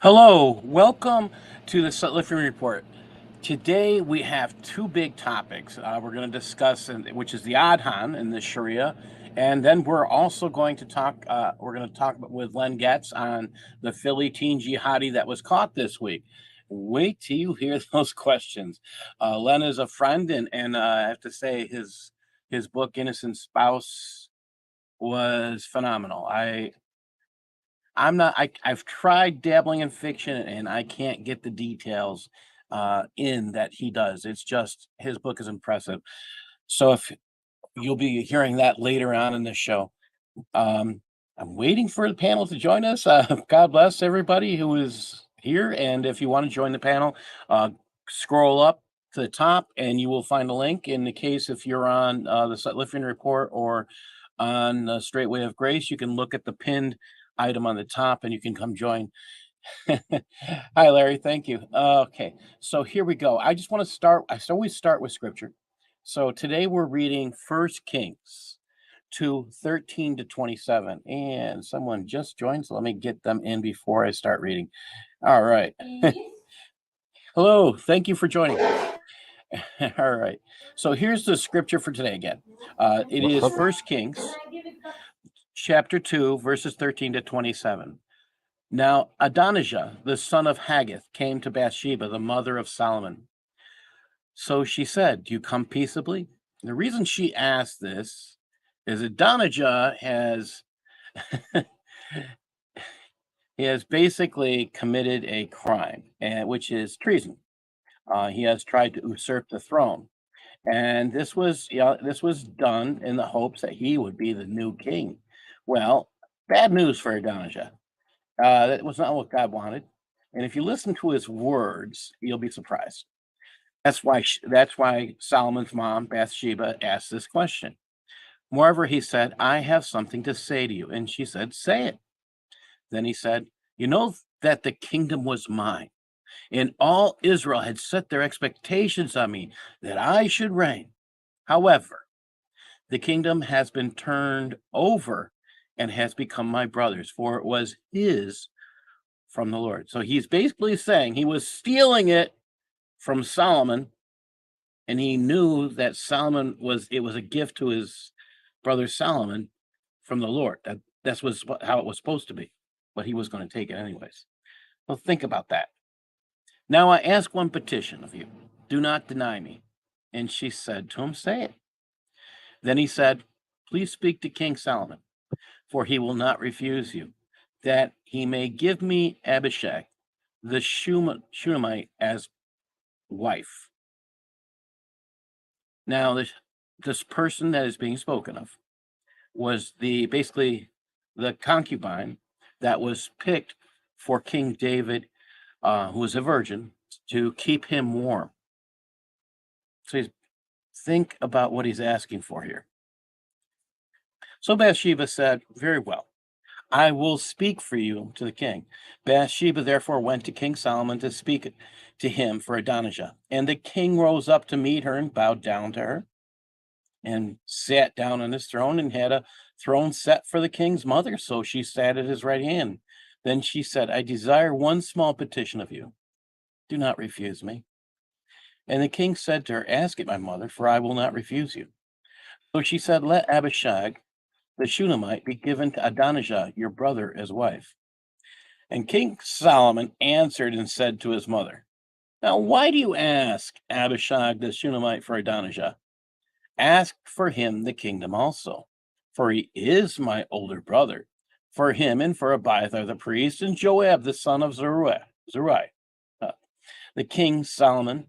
Hello, welcome to the Sutliffian Report. Today we have two big topics we're going to discuss, which is the adhan in the Sharia, and then we're also going to talk. We're going to talk with Len Getz on the Philly teen jihadi that was caught this week. Wait till you hear those questions. Len is a friend, and I have to say his book Innocent Spouse was phenomenal. I've tried dabbling in fiction and I can't get the details in that he does. It's just his book is impressive. So if you'll be hearing that later on in the show. I'm waiting for the panel to join us. God bless everybody who is here. And if you want to join the panel, scroll up to the top and you will find a link. In the case if you're on the Sutliffian Report or on Straight Way of Grace, you can look at the pinned item on the top and you can come join. Hi, Larry. Thank you. Okay, so here we go. I just want to start. I always start with scripture. So today we're reading 1 Kings 2:13 to 27. And someone just joined, so let me get them in before I start reading. All right. Hello. Thank you for joining. All right. So here's the scripture for today again. It is 1 Kings chapter 2, verses 13 to 27. Now Adonijah, the son of Haggith, came to Bathsheba, the mother of Solomon. So she said, "Do you come peaceably?" The reason she asked this is Adonijah has he has basically committed a crime, which is treason. He has tried to usurp the throne, and this was done in the hopes that he would be the new king. Well, bad news for Adonijah. That was not what God wanted, and if you listen to his words, you'll be surprised. That's why Solomon's mom, Bathsheba, asked this question. Moreover, he said, "I have something to say to you." And she said, "Say it." Then he said, "You know that the kingdom was mine, and all Israel had set their expectations on me that I should reign. However, the kingdom has been turned over and has become my brother's, for it was his from the Lord." So he's basically saying he was stealing it from Solomon, and he knew that it was a gift to his brother Solomon from the Lord. That's how it was supposed to be, but he was going to take it anyways. Well, think about that. "Now I ask one petition of you. Do not deny me." And she said to him, "Say it." Then he said, "Please speak to King Solomon, for he will not refuse you, that he may give me Abishag, the Shunammite, as wife." Now, this person that is being spoken of was basically the concubine that was picked for King David, who was a virgin, to keep him warm. So think about what he's asking for here. So Bathsheba said, "Very well, I will speak for you to the king." Bathsheba therefore went to King Solomon to speak to him for Adonijah. And the king rose up to meet her and bowed down to her and sat down on his throne and had a throne set for the king's mother. So she sat at his right hand. Then she said, "I desire one small petition of you. Do not refuse me." And the king said to her, "Ask it, my mother, for I will not refuse you." So she said, "Let Abishag, the Shunammite, be given to Adonijah, your brother, as wife." And King Solomon answered and said to his mother, "Now, why do you ask Abishag, the Shunammite, for Adonijah? Ask for him the kingdom also, for he is my older brother. For him and for Abiathar the priest and Joab the son of Zeruiah. King Solomon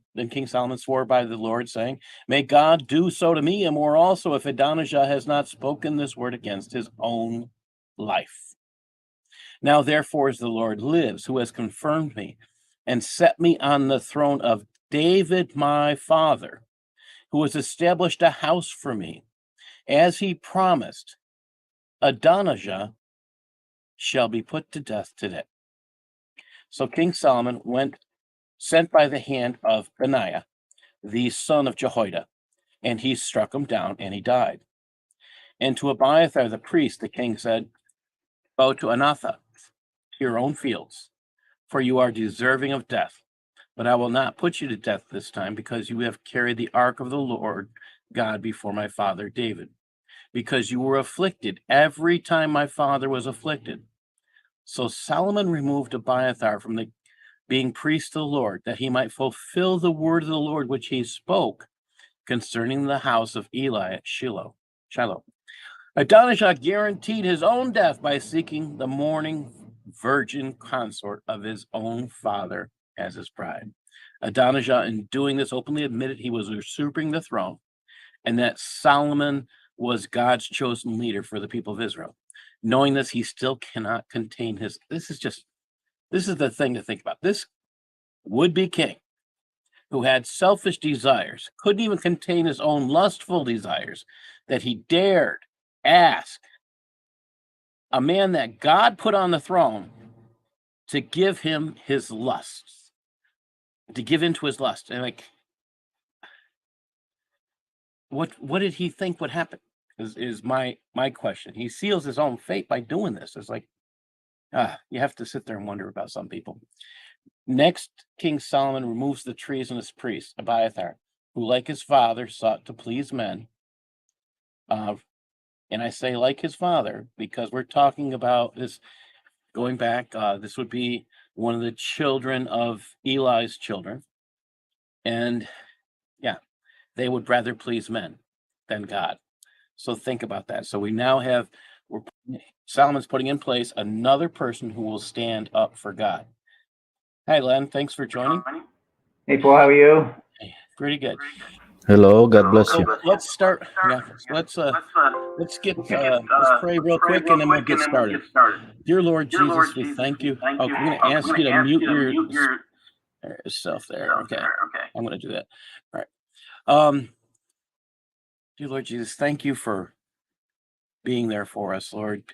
swore by the Lord, saying, "May God do so to me and more also, if Adonijah has not spoken this word against his own life. Now therefore, as the Lord lives, who has confirmed me and set me on the throne of David my father, who has established a house for me, as he promised, Adonijah shall be put to death today." So King Solomon sent by the hand of Benaiah, the son of Jehoiada, and he struck him down, and he died. And to Abiathar the priest, the king said, "Go to Anathoth, to your own fields. for you are deserving of death. But I will not put you to death this time, because you have carried the ark of the Lord God before my father David, because you were afflicted every time my father was afflicted. So Solomon removed Abiathar from the being priest of the Lord, that he might fulfill the word of the Lord which he spoke concerning the house of Eli at Shiloh. Adonijah guaranteed his own death by seeking the mourning virgin consort of his own father as his bride. Adonijah, in doing this, openly admitted he was usurping the throne, and that Solomon was God's chosen leader for the people of Israel. Knowing this, he still cannot contain his. This is the thing to think about. This would-be king, who had selfish desires, couldn't even contain his own lustful desires, that he dared ask a man that God put on the throne to give him his lusts, to give into his lust. And like, what did he think would happen? Is my question. He seals his own fate by doing this. It's like, you have to sit there and wonder about some people. Next, King Solomon removes the treasonous priest, Abiathar, who, like his father, sought to please men. And I say like his father because we're talking about this going back. This would be one of the children of Eli's children. And yeah, they would rather please men than God. So think about that. So we now have, Solomon's putting in place another person who will stand up for God. Hi, Len. Thanks for joining. Hey, Paul. How are you? Hey, pretty good. Hello. God bless you. Let's start. Yeah, let's get let's pray real quick, and then we'll get started. Dear Lord Jesus, we thank you. Oh, I'm going to ask you to mute yourself there. Okay, I'm going to do that. All right. Dear Lord Jesus, thank you for being there for us, Lord,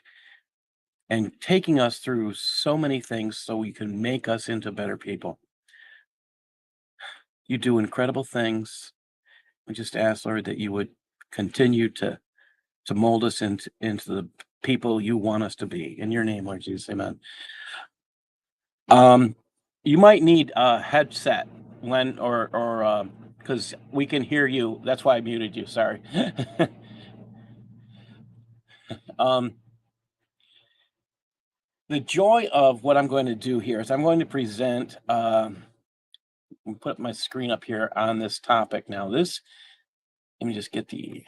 and taking us through so many things so you can make us into better people. You do incredible things. We just ask, Lord, that you would continue to mold us into the people you want us to be. In your name, Lord Jesus, amen. You might need a headset, Len, or because we can hear you. That's why I muted you. Sorry. The joy of what I'm going to do here is I'm going to present. Put my screen up here on this topic now. Let me just get okay,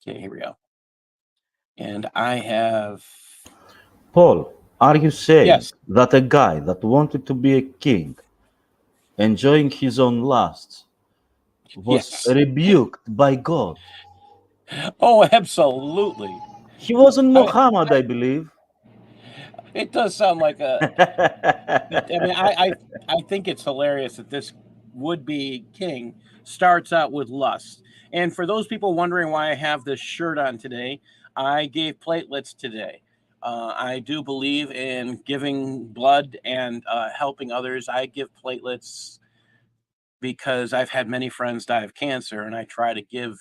here we go. And I have. Paul, are you saying Yes. that a guy that wanted to be a king, enjoying his own lusts, was rebuked by God? Oh, absolutely. He wasn't Muhammad, I believe. It does sound like a. I mean, I think it's hilarious that this would-be king starts out with lust. And for those people wondering why I have this shirt on today, I gave platelets today. I do believe in giving blood and helping others. I give platelets because I've had many friends die of cancer, and I try to give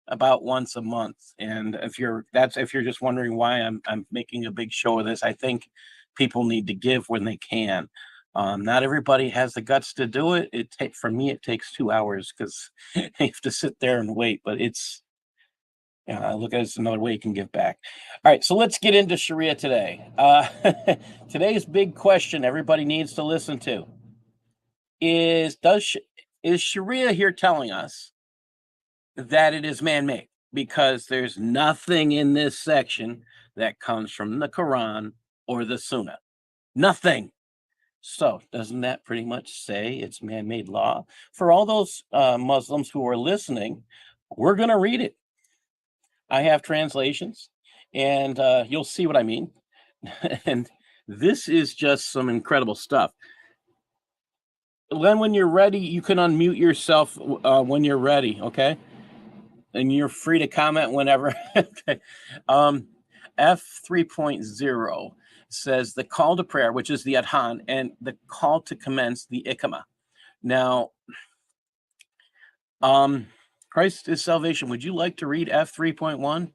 about once a month. And if you're just wondering why I'm making a big show of this, I think people need to give when they can. Not everybody has the guts to do it. For me, it takes 2 hours because you have to sit there and wait. But I look at it as another way you can give back. All right, so let's get into Sharia today. Today's big question everybody needs to listen to is Sharia here telling us that it is man-made? Because there's nothing in this section that comes from the Quran or the Sunnah. Nothing. So doesn't that pretty much say it's man-made law? For all those Muslims who are listening, we're going to read it. I have translations, and you'll see what I mean. And this is just some incredible stuff. Len, when you're ready, you can unmute yourself when you're ready, okay? And you're free to comment whenever. Okay. F 3.0 says the call to prayer, which is the adhan, and the call to commence the iqama. Now, Christ is salvation. Would you like to read F 3.1?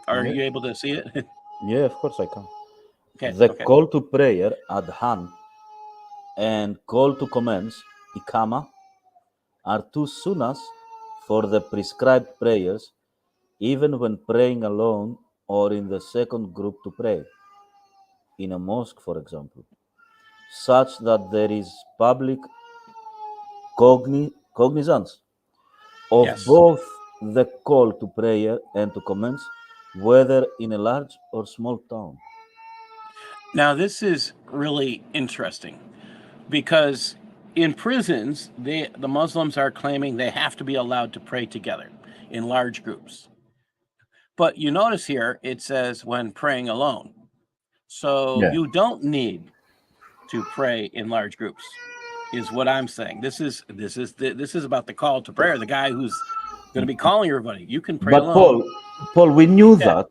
Are you able to see it? Yeah, of course I can. Okay. The call to prayer, adhan, and call to commence, iqama, are two sunnahs for the prescribed prayers, even when praying alone or in the second group to pray, in a mosque, for example, such that there is public cognizance of Yes. both the call to prayer and to commence, whether in a large or small town. Now, this is really interesting because in prisons, the Muslims are claiming they have to be allowed to pray together in large groups. But you notice here it says when praying alone. So Yeah. you don't need to pray in large groups, is what I'm saying. This is about the call to prayer. The guy who's going to be calling everybody. You can pray But alone. Paul, we knew Yeah.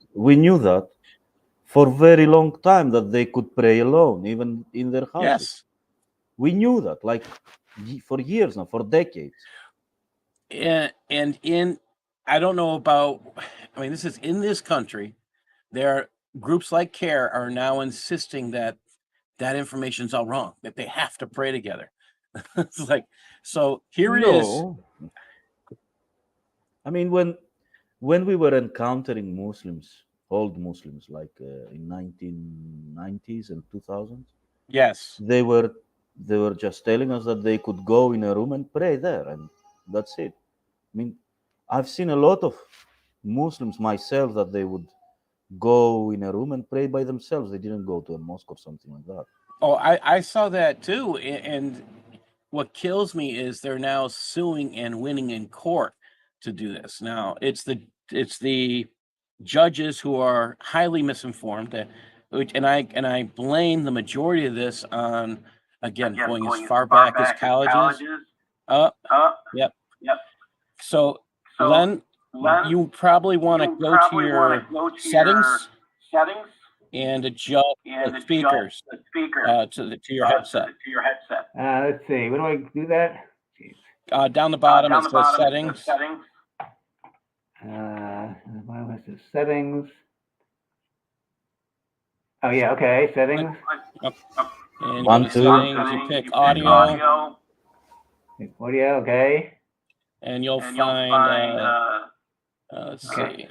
that for a very long time that they could pray alone, even in their houses. Yes. We knew that, like for years now, for decades. And in, I don't know about, I mean, this is in this country, there are groups like CARE are now insisting that that information's all wrong, that they have to pray together. It's like, so here it is. No. I mean, when we were encountering Muslims, old Muslims, like in 1990s and 2000s, Yes. they were just telling us that they could go in a room and pray there, and that's it. I mean, I've seen a lot of Muslims myself that they would go in a room and pray by themselves. They didn't go to a mosque or something like that. Oh, I saw that too. And what kills me is they're now suing and winning in court to do this. Now it's the judges who are highly misinformed, and I blame the majority of this on, again, going as far back as colleges. Yep. So Len, you probably want to go to your settings and adjust the speakers to your headset. Let's see. When do I do that? Down the bottom it says settings. Bottom it says settings. Oh yeah, okay, settings. And you One, go to two. settings, you pick audio, Audio, okay. and you'll find let's see,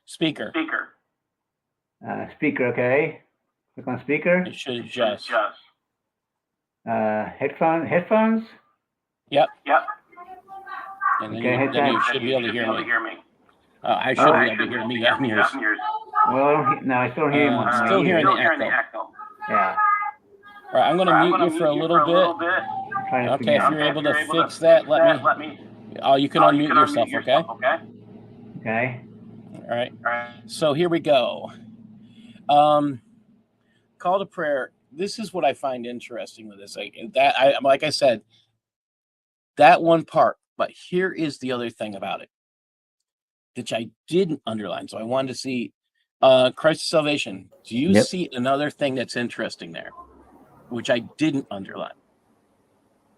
speaker. Speaker, okay. Click on speaker. You should adjust. Headphones. Yep. And then, Okay, you should be able to hear me. I should be able to hear me on yours. Well, I still don't hear you. I'm still hearing the echo. Yeah. All right, I'm going to mute you for a little bit. Okay, if you're able to fix that, let me. Oh, you can unmute yourself, okay? Okay. All right. So here we go. Call to prayer. This is what I find interesting with this. Like I said, that one part. But here is the other thing about it, which I didn't underline. So I wanted to see Christ of salvation. Do you see another thing that's interesting there, which I didn't underline?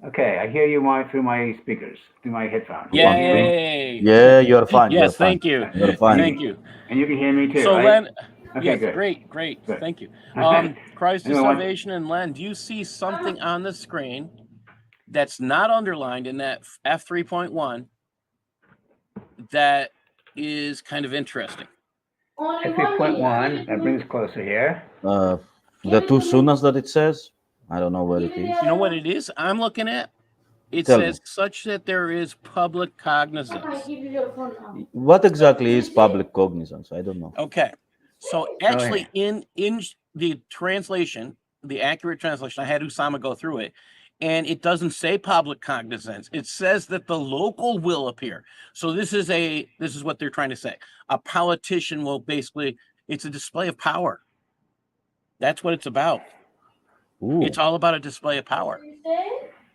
Okay, I hear you through my speakers, through my headphones. Yay! Yeah, you're fine. Yes, thank you. You're fine. Thank you. And you can hear me too, So right? Len, Okay, yes, good. great. Good. Thank you. Okay. Christ of Anyone want- salvation and Len, do you see something on the screen that's not underlined in that F3.1 that is kind of interesting? F3.1, that brings closer here. The two sunnahs that it says, I don't know where it is. You know what it is I'm looking at? It Tell says me. such that there is public cognizance. What exactly is public cognizance? I don't know. Okay. So actually in the translation, the accurate translation, I had Usama go through it, and it doesn't say public cognizance. It says that the local will appear. So this is what they're trying to say. A politician will basically, it's a display of power. That's what it's about. Ooh. It's all about a display of power.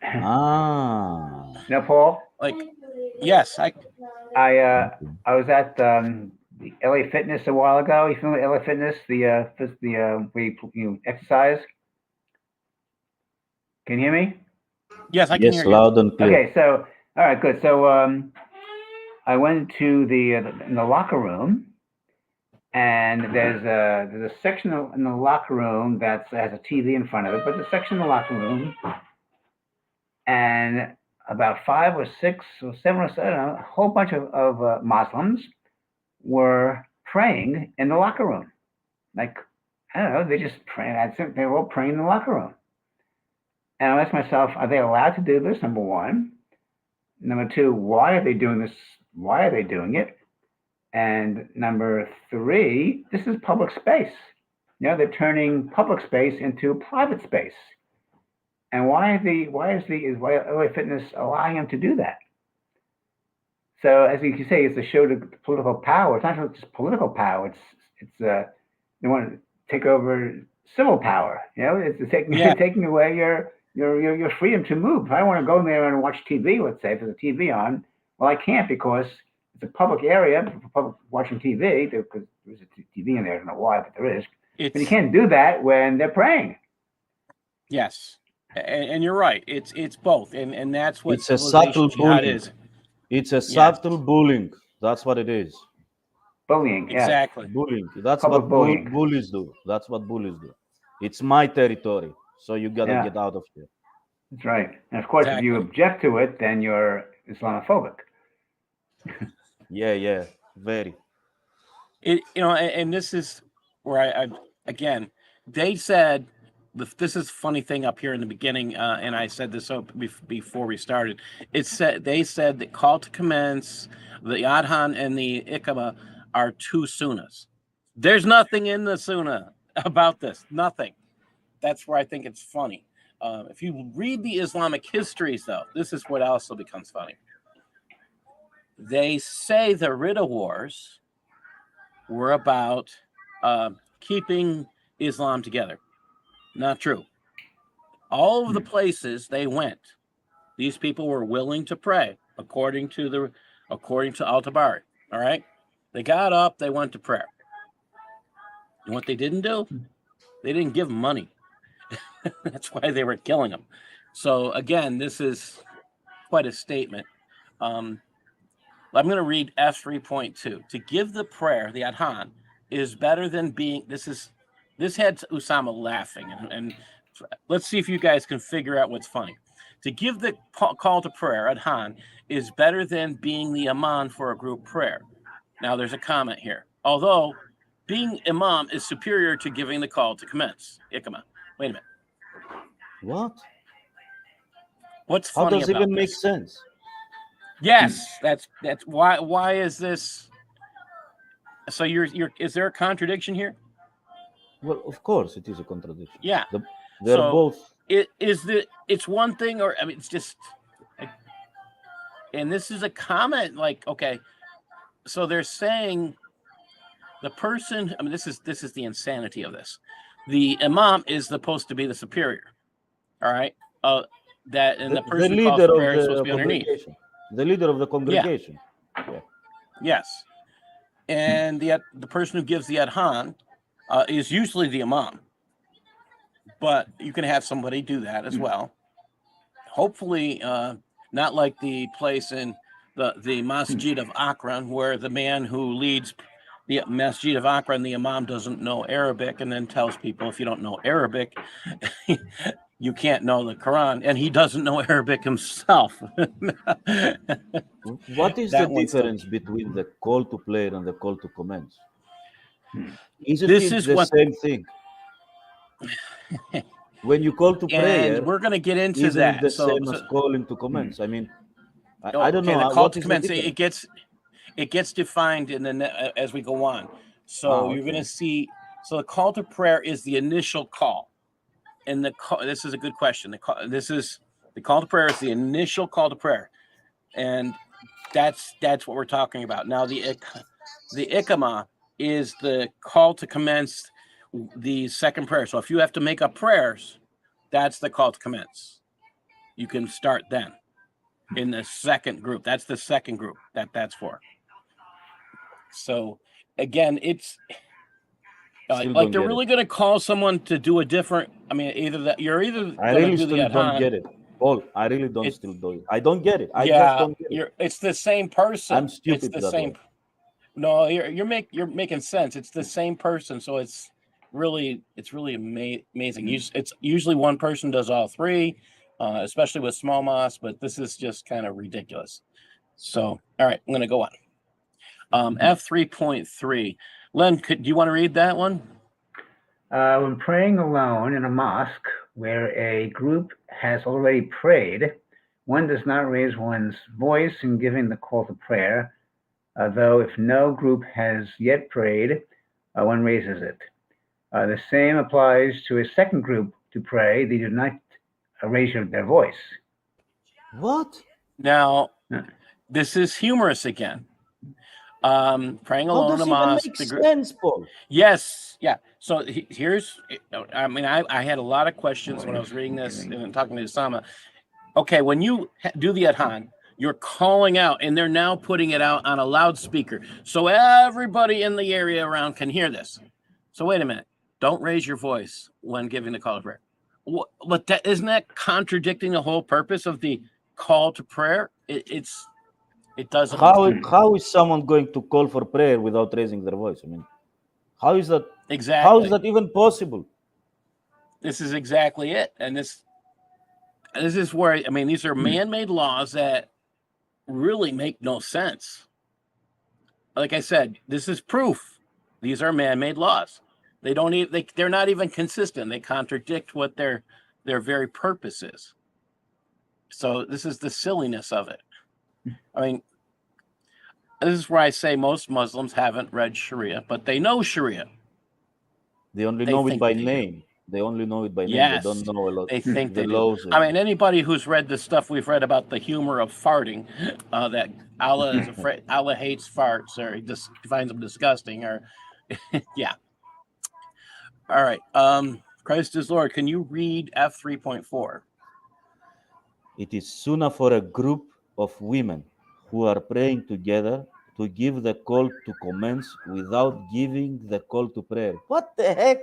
Ah. Now, Paul. Like, yes, I was at the LA Fitness a while ago. You familiar with LA Fitness? Where you exercise. Can you hear me? Yes, I can hear you. Loud and clear. Okay, so all right, good. So I went to in the locker room, and there's a section in the locker room that has a TV in front of it, but the section in the locker room and about 5 or 6 or 7 or so, I don't know, a whole bunch of Muslims were praying in the locker room. Like, I don't know, they just praying. I think they were all praying in the locker room. And I asked myself, are they allowed to do this? Number one. Number two, why are they doing this? Why are they doing it? And number three, this is public space. They're turning public space into private space. And why is LA Fitness allowing them to do that? So as you can say, it's a show to political power. It's not just political power. It's they want to take over civil power. It's taking away your freedom to move. If I want to go in there and watch TV, let's say, if there's a TV on, well, I can't because it's a public area for public watching TV, because there's a TV in there. I don't know why, but there is. But you can't do that when they're praying. Yes, and you're right. It's both, and that's what it's a subtle bullying. Is. It's a subtle bullying. That's what it is. Bullying, exactly. Bullying. That's what bullies do. That's what bullies do. It's my territory, so you gotta get out of here. That's right. And of course, if you object to it, then you're Islamophobic. Yeah, very. And this is where I again, they said, this is a funny thing up here in the beginning, and I said this before we started. They said that call to commence, the adhan and the iqama are two sunnahs. There's nothing in the sunnah about this. Nothing. That's where I think it's funny. If you read the Islamic histories, though, this is what also becomes funny. They say the Ridda Wars were about keeping Islam together. Not true. All of the places they went, these people were willing to pray according to Al-Tabari. All right, they got up, they went to prayer. And what they didn't do, they didn't give them money. That's why they were killing them. So again, this is quite a statement. I'm going to read F3.2. To give the prayer, the adhan, is better than being. This had Usama laughing, and let's see if you guys can figure out what's funny. To give the call to prayer, adhan, is better than being the imam for a group prayer. Now, there's a comment here. Although being imam is superior to giving the call to commence. Iqama. Wait a minute. What? What's funny about this? How does it even make sense? Yes, that's why. Why is this? So is there a contradiction here? Well, of course it is a contradiction. Yeah, they're both. It's one thing, or I mean, it's just. And this is a comment, like, okay, so they're saying the person. I mean, this is the insanity of this. The imam is supposed to be the superior. All right, the person who calls prayer is supposed to be underneath. The leader of the congregation. Yeah. Yes, and the person who gives the adhan is usually the imam, but you can have somebody do that as well. Hopefully, not like the place in the Masjid of Akron, where the man who leads the Masjid of Akron, the imam, doesn't know Arabic and then tells people, if you don't know Arabic, you can't know the Quran, and he doesn't know Arabic himself. What is the difference between the call to prayer and the call to commence? Isn't it the same thing? When you call to prayer, we're going to get into that. The same as calling to commence. I mean, I don't know. The call to commence, it gets defined as we go on. So you're going to see. So the call to prayer is the initial call. And this is a good question. The call to prayer is the initial call to prayer, and that's what we're talking about now. The iqama is the call to commence the second prayer. So if you have to make up prayers, that's the call to commence. You can start then in the second group. That's the second group that's for. So again, it's. Like they're really going to call someone to do a different. I mean, you're either. I really still don't get it. Paul, I really don't still do it. I don't get it. I just don't get it. It's the same person. I'm stupid. It's the same. Way. No, you're making sense. It's the same person, so it's really amazing. It's usually one person does all three, especially with small mosques, but this is just kind of ridiculous. So, all right, I'm going to go on. F3.3. Len, do you want to read that one? When praying alone in a mosque where a group has already prayed, one does not raise one's voice in giving the call to prayer, though if no group has yet prayed, one raises it. The same applies to a second group to pray. They do not raise their voice. What? Now, this is humorous again. Praying alone in a mosque. How does it even make sense, Paul? Yes, yeah. So here's, I mean, I had a lot of questions when I was reading this and talking to Usama. Okay, when you do the adhan, you're calling out, and they're now putting it out on a loudspeaker, so everybody in the area around can hear this. So wait a minute, don't raise your voice when giving the call to prayer. But that isn't that contradicting the whole purpose of the call to prayer? It doesn't. How is someone going to call for prayer without raising their voice? I mean, how is that? Exactly. How is that even possible? This is exactly it, and this is where, I mean, these are man-made laws that really make no sense. Like I said, this is proof. These are man-made laws. They don't even, they're not even consistent. They contradict what their very purpose is. So this is the silliness of it. I mean, this is where I say most Muslims haven't read Sharia, but they know Sharia. They only know it by name. They only know it by name. Yes, they don't know a lot. They think the they laws. do. I mean, anybody who's read the stuff we've read about the humor of farting, that Allah is afraid, Allah hates farts, or he just finds them disgusting, or yeah. All right. Christ is Lord. Can you read F3.4? It is sunnah for a group of women who are praying together to give the call to commence without giving the call to prayer. What the heck?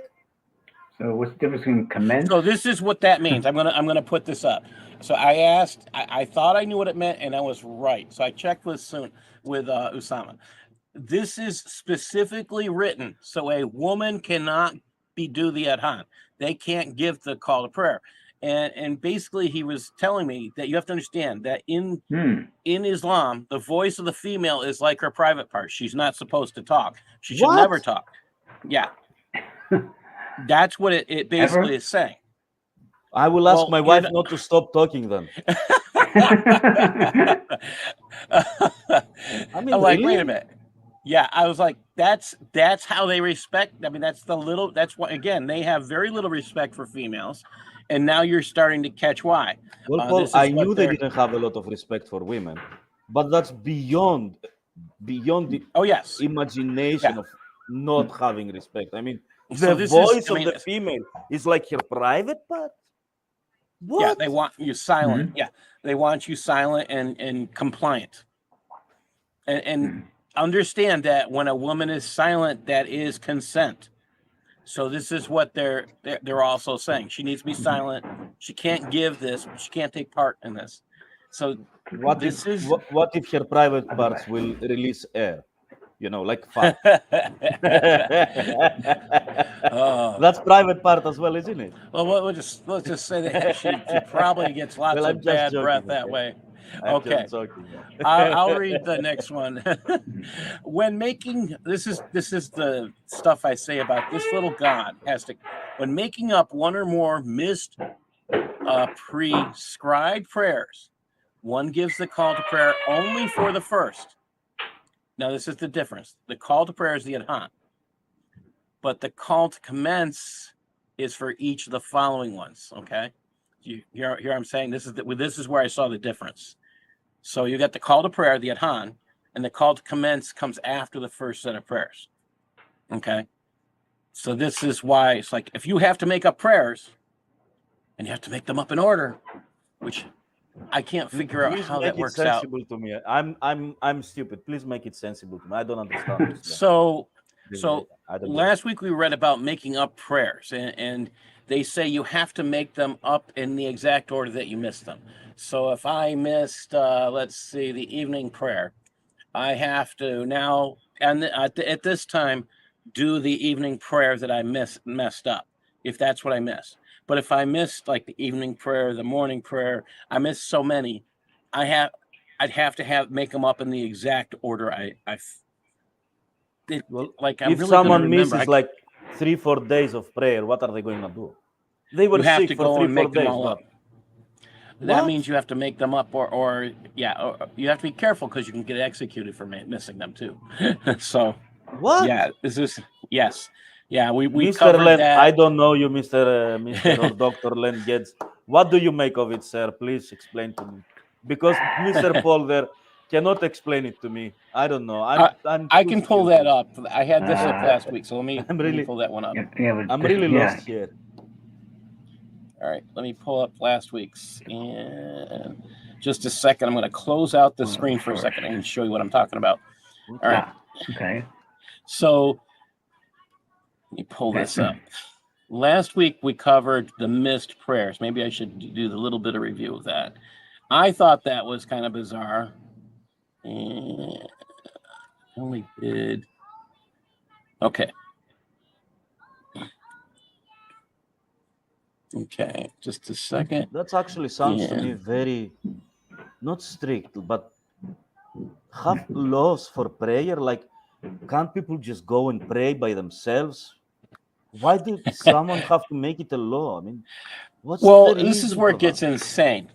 So what's the difference between commence? So this is what that means. I'm gonna put this up. So I asked. I thought I knew what it meant, and I was right. So I checked with Usama. This is specifically written so a woman cannot do the adhan. They can't give the call to prayer. And basically he was telling me that you have to understand that in Islam, the voice of the female is like her private part. She's not supposed to talk. She should never talk. Yeah. That's what it basically is saying. I will ask my wife not to stop talking then. I mean, I'm like, really? wait a minute. Yeah, I was like, that's how they respect. I mean, that's what, again, they have very little respect for females. And now you're starting to catch why. Well, Paul, I knew they didn't have a lot of respect for women, but that's beyond the imagination of not having respect. I mean, the voice of the female is like her private part. What? Yeah, they want you silent. Yeah, they want you silent and compliant. And understand that when a woman is silent, that is consent. So this is what they're also saying. She needs to be silent. She can't give this. She can't take part in this. So what if her private parts will release air? You know, like fart. That's private part as well, isn't it? Well, let's just say that she probably gets lots of bad breath that way. Okay, I'll read the next one. When making this is the stuff I say about this little god when making up one or more missed prescribed prayers, one gives the call to prayer only for the first. Now this is the difference. The call to prayer is the adhan, but the call to commence is for each of the following ones. Okay. Here I'm saying this is where I saw the difference. So you got the call to prayer, the adhan, and the call to commence comes after the first set of prayers. Okay. So this is why it's like, if you have to make up prayers and you have to make them up in order, which I can't figure out how that works out. Please make it sensible to me. I'm stupid. Please make it sensible to me. I don't understand. So last week we read about making up prayers, and they say you have to make them up in the exact order that you missed them. So if I missed, let's see, the evening prayer, I have to now, and at this time, do the evening prayer that I messed up, if that's what I missed. But if I missed like the evening prayer, the morning prayer, I missed so many, I'd have to make them up in the exact order I did. Well, Like I'm if really gonna someone remember. misses like 3-4 days of prayer, what are they going to do? They were You have sick to for go and 3-4 make them days. all What? up. That What? means you have to make them up, or you have to be careful because you can get executed for missing them too. So What? yeah, yes, yeah, we Mr. covered Len, that. I don't know you, Mr. or Dr. Len Getz. What do you make of it, sir? Please explain to me. Because Mr. Paul there cannot explain it to me. I don't know. I can pull that up. I had this up last week, so let me pull that one up. I'm really lost here. All right, let me pull up last week's. And just a second, I'm going to close out the screen for a second and show you what I'm talking about. All right. Okay. So let me pull this up. Last week we covered the missed prayers. Maybe I should do a little bit of review of that. I thought that was kind of bizarre. And I only did. Okay. Okay, just a second. That actually sounds to me very, not strict, but have laws for prayer. Like, can't people just go and pray by themselves? Why do someone have to make it a law? I mean, what's the reason? This is where it gets insane.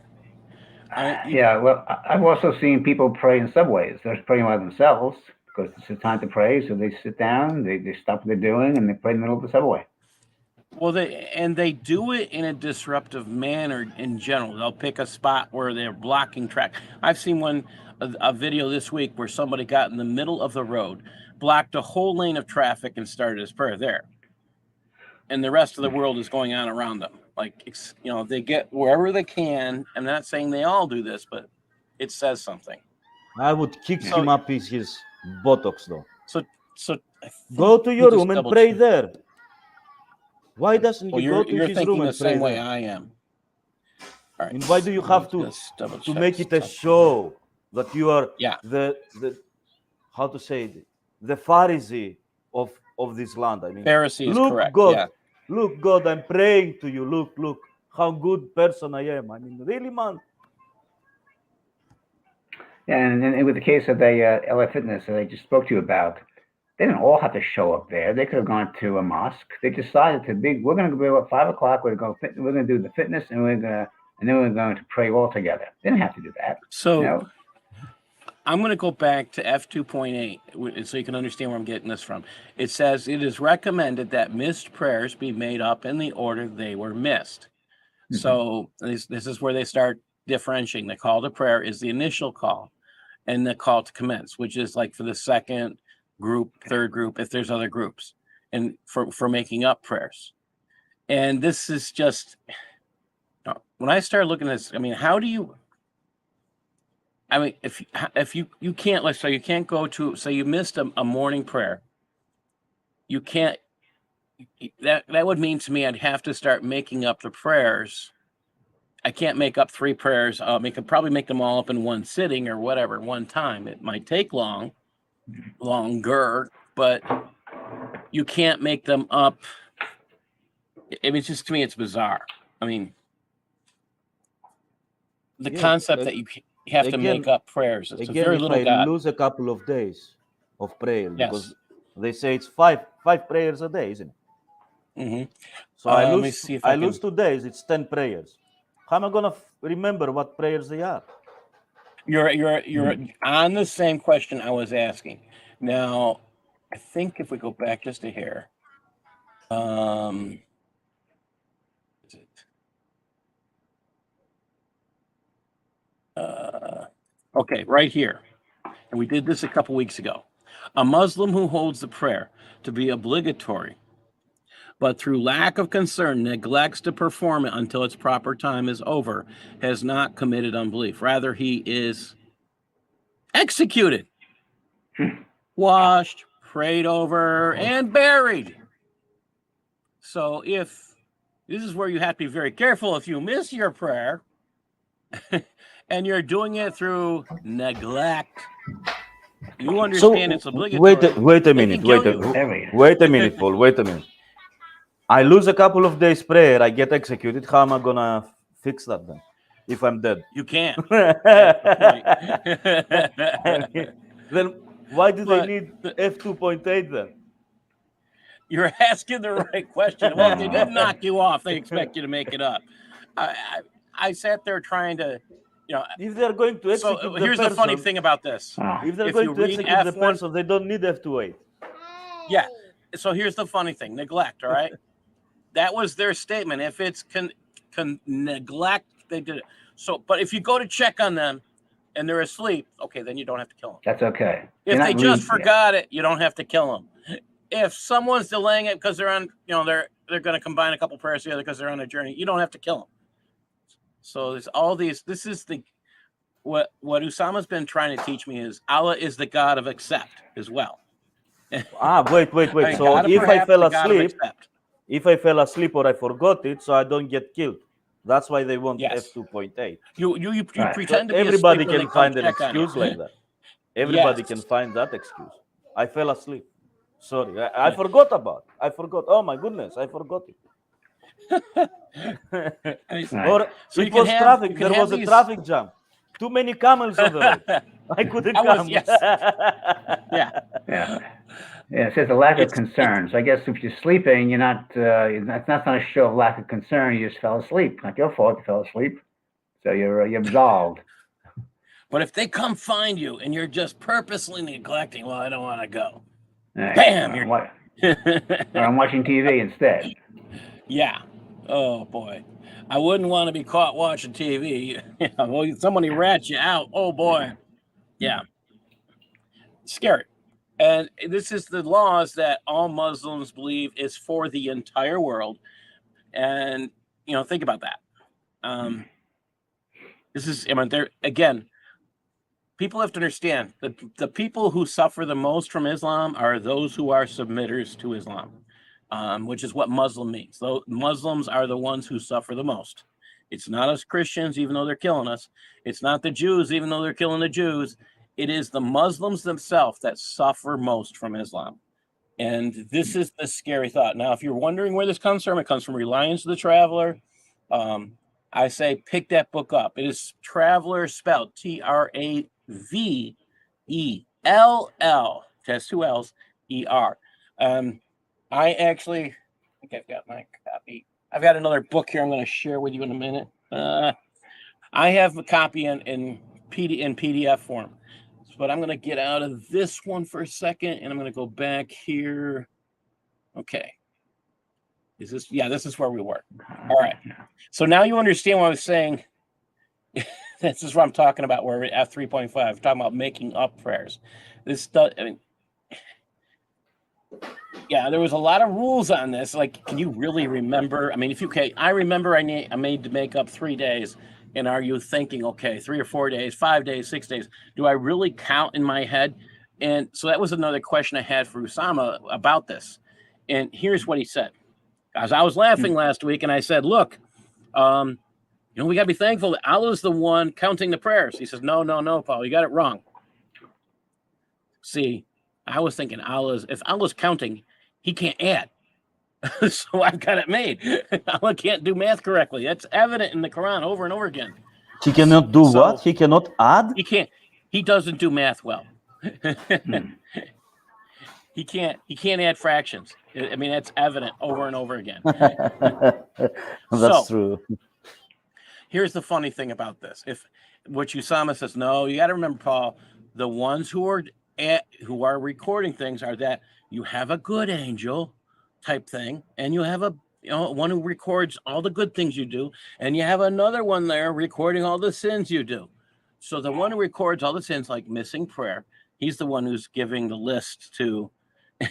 Well, I've also seen people pray in subways. They're praying by themselves because it's the time to pray. So they sit down, they stop what they're doing, and they pray in the middle of the subway. Well, they do it in a disruptive manner in general. They'll pick a spot where they're blocking track. I've seen a video this week where somebody got in the middle of the road, blocked a whole lane of traffic, and started his prayer there. And the rest of the world is going on around them. Like, they get wherever they can. I'm not saying they all do this, but it says something. I would kick him up his buttocks, though. So go to your room and pray there. Why doesn't he go to you're his thinking room the and pray same way there? I am. All right. And why do you have to make it a show that you are the how to say it, the Pharisee of this land? I mean, Pharisee is correct. God, yeah. Look, God, I'm praying to you. Look, how good person I am. I mean, really, man. Yeah, and with the case of the LA Fitness that I just spoke to you about, they didn't all have to show up there. They could have gone to a mosque. They decided we're going to go at 5 o'clock. We're going to do the fitness, and then we're going to pray all together. They didn't have to do that. So I'm going to go back to F2.8 so you can understand where I'm getting this from. It says it is recommended that missed prayers be made up in the order they were missed. Mm-hmm. So this is where they start differentiating. The call to prayer is the initial call, and the call to commence, which is like for the second group, third group, if there's other groups, and for making up prayers. And this is just, when I started looking at this, I mean, how do you, I mean, if you can't, let's say you can't go to, say you missed a morning prayer, you can't, that would mean to me I'd have to start making up the prayers. I can't make up 3 prayers. I could probably make them all up in one sitting or whatever, one time. It might take longer, but you can't make them up. It's just, to me, it's bizarre. I mean, the concept that you have to make up prayers. It's a very little God. Lose a couple of days of prayer, because they say it's five prayers a day, isn't it? Mm-hmm. So I lose 2 days. It's 10 prayers. How am I gonna remember what prayers they are? You're on the same question I was asking. Now, I think if we go back just a hair, is it? Okay, right here, and we did this a couple weeks ago. A Muslim who holds the prayer to be obligatory, but through lack of concern neglects to perform it until its proper time is over, has not committed unbelief. Rather, he is executed, washed, prayed over, and buried. So this is where you have to be very careful. If you miss your prayer and you're doing it through neglect, you understand it's obligatory. Wait a minute, Paul. Wait a minute. I lose a couple of days prayer, I get executed. How am I gonna fix that then? If I'm dead, You can't. That's the point. Then why do they But need F2.8 then? you're asking the right question. Well, if they did knock you off, they expect you to make it up. I sat there trying to, If they're going to execute so the here's person, the funny thing about this. if they're If going you to read execute the F1 person, they don't need F28. Yeah. So here's the funny thing: neglect. All right, that was their statement. If it's neglect, they did it. So, but if you go to check on them and they're asleep, okay, then you don't have to kill them. That's okay. If they just forgot it, you don't have to kill them. If someone's delaying it because they're on, they're going to combine a couple prayers together because they're on a journey, you don't have to kill them. So there's all these. This is what Usama's been trying to teach me is Allah is the God of accept as well. Wait. I So mean, if I fell the God of asleep, accept. if I fell asleep or I forgot it, so I don't get killed. That's why they want Yes. F2.8. You Right. pretend to be Everybody asleep when can they find come an check on excuse you. like that. Everybody Yes. can find that excuse. I fell asleep. Sorry, I forgot about it. I forgot. Oh my goodness, I forgot it. Or So it was traffic. There was a traffic jam. Too many camels on the road. I couldn't come. Yes. Yeah. Yeah, it says a lack of concern. So I guess if you're sleeping, you're not. That's not a show of lack of concern. You just fell asleep. Not your fault. You fell asleep. So you're absolved. But if they come find you and you're just purposely neglecting, well, I don't want to go. Right. Bam! Or I'm watching TV instead. Yeah. Oh boy, I wouldn't want to be caught watching TV. Well, somebody rats you out. Oh boy. Yeah. Scary. And this is the laws that all Muslims believe is for the entire world. And, think about that. This is, there again, people have to understand that the people who suffer the most from Islam are those who are submitters to Islam, which is what Muslim means. So Muslims are the ones who suffer the most. It's not us Christians, even though they're killing us. It's not the Jews, even though they're killing the Jews. It is the Muslims themselves that suffer most from Islam. And this is the scary thought. Now, if you're wondering where this comes from, it comes from Reliance the Traveler. I say pick that book up. It is Traveler spelled Traveell. That's 2 L's, E-R. I think I've got my copy. I've got another book here I'm going to share with you in a minute. I have a copy in PDF form. But I'm going to get out of this one for a second, and I'm going to go back here. Okay. This is where we were. All right. So now you understand what I was saying. This is what I'm talking about, where we're at 3.5. We're talking about making up prayers. This stuff, there was a lot of rules on this. Like, can you really remember? I mean, I remember I made to make up 3 days. And are you thinking, okay, 3 or 4 days, 5 days, 6 days? Do I really count in my head? And so that was another question I had for Usama about this. And here's what he said. As I was laughing last week, and I said, look, we got to be thankful that Allah's the one counting the prayers. He says, no, Paul, you got it wrong. See, I was thinking if Allah's counting, he can't add. So I've got it made. Allah can't do math correctly. That's evident in the Quran over and over again. He cannot do what? He cannot add? He can't. He doesn't do math well. He can't add fractions. I mean, that's evident over and over again. That's true. Here's the funny thing about this. If what Usama says, no, you got to remember, Paul, the ones who are recording things are that you have a good angel type thing, and you have one who records all the good things you do, and you have another one there recording all the sins you do. So the one who records all the sins, like missing prayer, he's the one who's giving the list to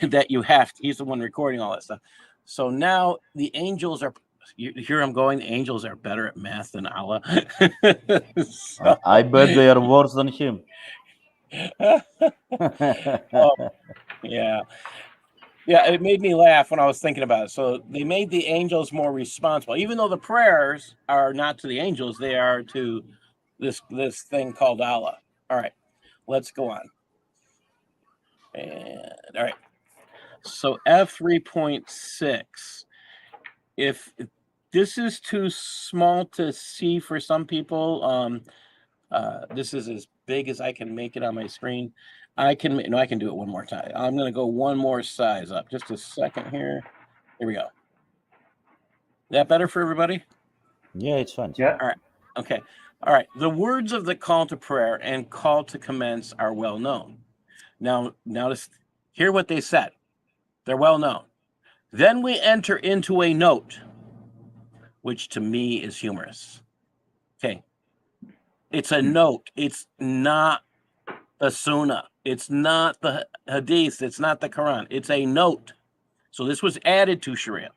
that you have to. He's the one recording all that stuff. So now the angels are. Here I'm going. The angels are better at math than Allah. So, I bet they are worse than him. Yeah. Yeah, it made me laugh when I was thinking about it. So they made the angels more responsible, even though the prayers are not to the angels; they are to this thing called Allah. All right, let's go on. And all right, so F3.6 if this is too small to see for some people, this is as big as I can make it on my screen. I can do it one more time. I'm going to go one more size up. Just a second here. Here we go. That better for everybody? Yeah, it's fine. Yeah. All right. Okay. All right. The words of the call to prayer and call to commence are well known. Now let's hear what they said. They're well known. Then we enter into a note, which to me is humorous. Okay. It's a note. It's not the Sunnah. It's not the Hadiths. It's not the Quran. It's a note. So this was added to Sharia.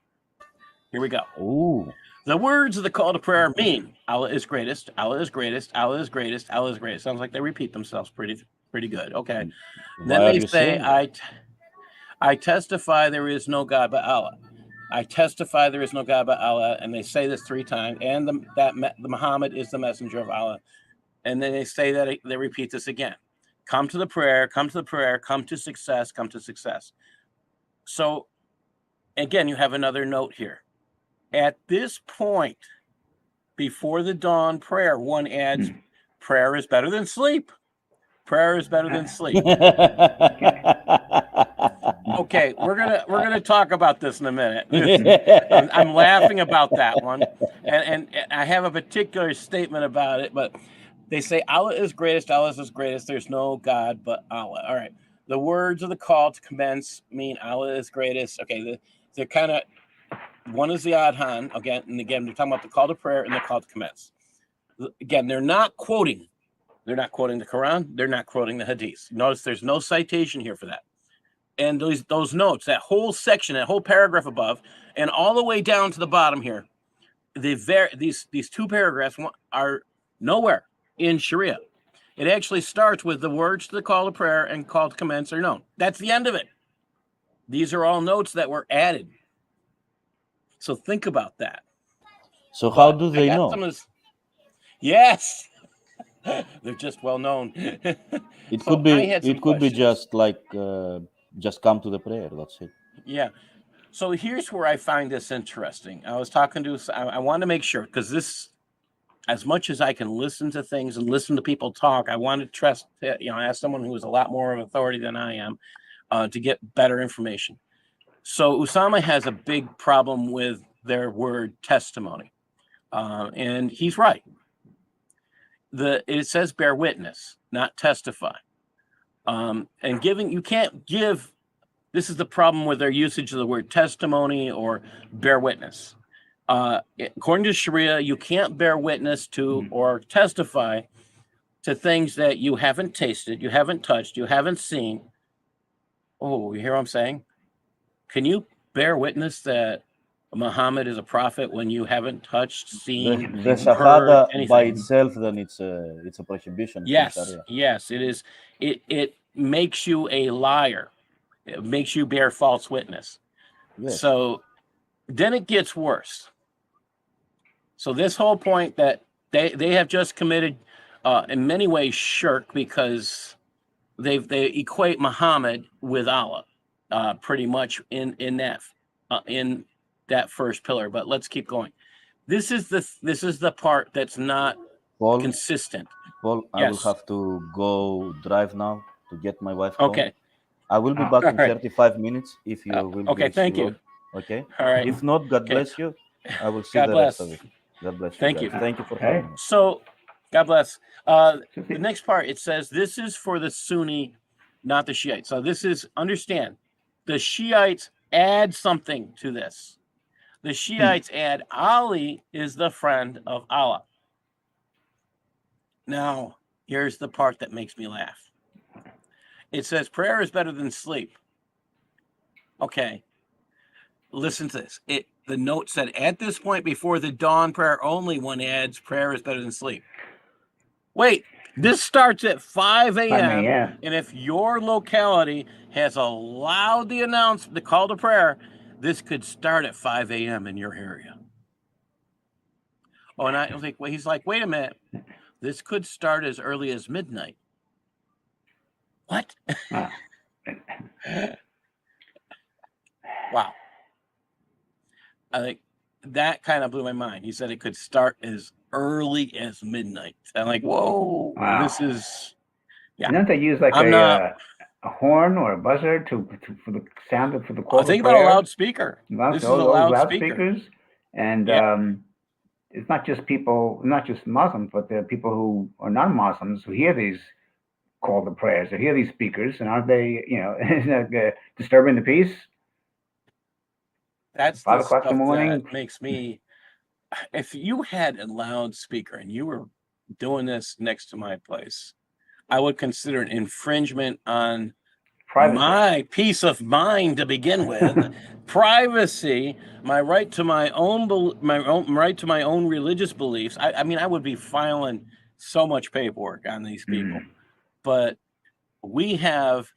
Here we go. Ooh. The words of the call to prayer mean Allah is greatest, Allah is greatest, Allah is greatest, Allah is greatest. Sounds like they repeat themselves pretty good. Okay. Why Then are they you say, saying that? I testify there is no God but Allah. I testify there is no God but Allah. And they say this 3 times. And the Muhammad is the messenger of Allah. And then they say that they repeat this again. Come to the prayer, come to the prayer, come to success, come to success. So again, you have another note here. At this point, before the dawn prayer, one adds, prayer is better than sleep. Prayer is better than sleep. Okay, we're gonna talk about this in a minute. I'm laughing about that one, and I have a particular statement about it. But they say Allah is greatest. Allah is greatest. There's no God but Allah. All right. The words of the call to commence mean Allah is greatest. Okay, they're kind of, one is the adhan, again, and again, they're talking about the call to prayer and the call to commence. Again, they're not quoting the Quran, they're not quoting the Hadiths. Notice there's no citation here for that. And those notes, that whole section, that whole paragraph above, and all the way down to the bottom here, these 2 paragraphs are nowhere in Sharia. It actually starts with the words to the call to prayer and call to commence are known. That's the end of it. These are all notes that were added. So think about that. So how do they know? Yes, they're just well known. It So could be. I had some It could be questions. just like just come to the prayer. That's it. Yeah. So here's where I find this interesting. I was talking to, I want to make sure, because this, as much as I can listen to things and listen to people talk, I want to trust, ask someone who is a lot more of authority than I am to get better information. So Usama has a big problem with their word testimony. And he's right. It says bear witness, not testify. And you can't give, this is the problem with their usage of the word testimony or bear witness. According to Sharia, you can't bear witness to or testify to things that you haven't tasted, you haven't touched, you haven't seen. Oh, you hear what I'm saying? Can you bear witness that Muhammad is a prophet when you haven't touched, seen, The heard shahada by anything? itself, then it's a prohibition from Yes, Sharia. yes, it is. It makes you a liar. It makes you bear false witness. Yes. So then it gets worse. So this whole point that they have just committed, in many ways, shirk, because they equate Muhammad with Allah, pretty much in that first pillar. But let's keep going. This is the part that's not Paul, consistent. Paul, I will Yes. have to go drive now to get my wife home. Okay. I will be back in All right. 35 minutes if you will Okay, be thank you. slow. Okay. All right. If not, God Okay. bless you. I will see God the bless. rest of it. God bless you. Thank guys. you. Thank you for Okay. having me. So, God bless. The next part, it says, this is for the Sunni, not the Shiite. So this is, understand, the Shiites add something to this. The Shiites add, Ali is the friend of Allah. Now, here's the part that makes me laugh. It says, prayer is better than sleep. Okay. Listen to this. The note said, at this point before the dawn prayer only, one adds, prayer is better than sleep. Wait, this starts at 5 a.m. And if your locality has allowed the call to prayer, this could start at 5 a.m. in your area. Oh, and I was like, well, he's like, wait a minute. This could start as early as midnight. What? Wow. I think that kind of blew my mind. He said it could start as early as midnight. I'm like, whoa, Wow. this is, yeah. And don't they use like I'm not, a horn or a buzzer for the sound for the call to think about a prayer? loudspeaker. This is a loudspeaker. Loudspeakers, and Yeah. it's not just people, not just Muslims, but there are people who are non-Muslims who hear these call to prayers, or hear these speakers, and aren't they, isn't that disturbing the peace? That's the 5 o'clock in the stuff morning. that makes me, if you had a loudspeaker and you were doing this next to my place, I would consider an infringement on Privacy. my peace of mind to begin with, privacy, my right to my own religious beliefs. I mean, I would be filing so much paperwork on these people. But we have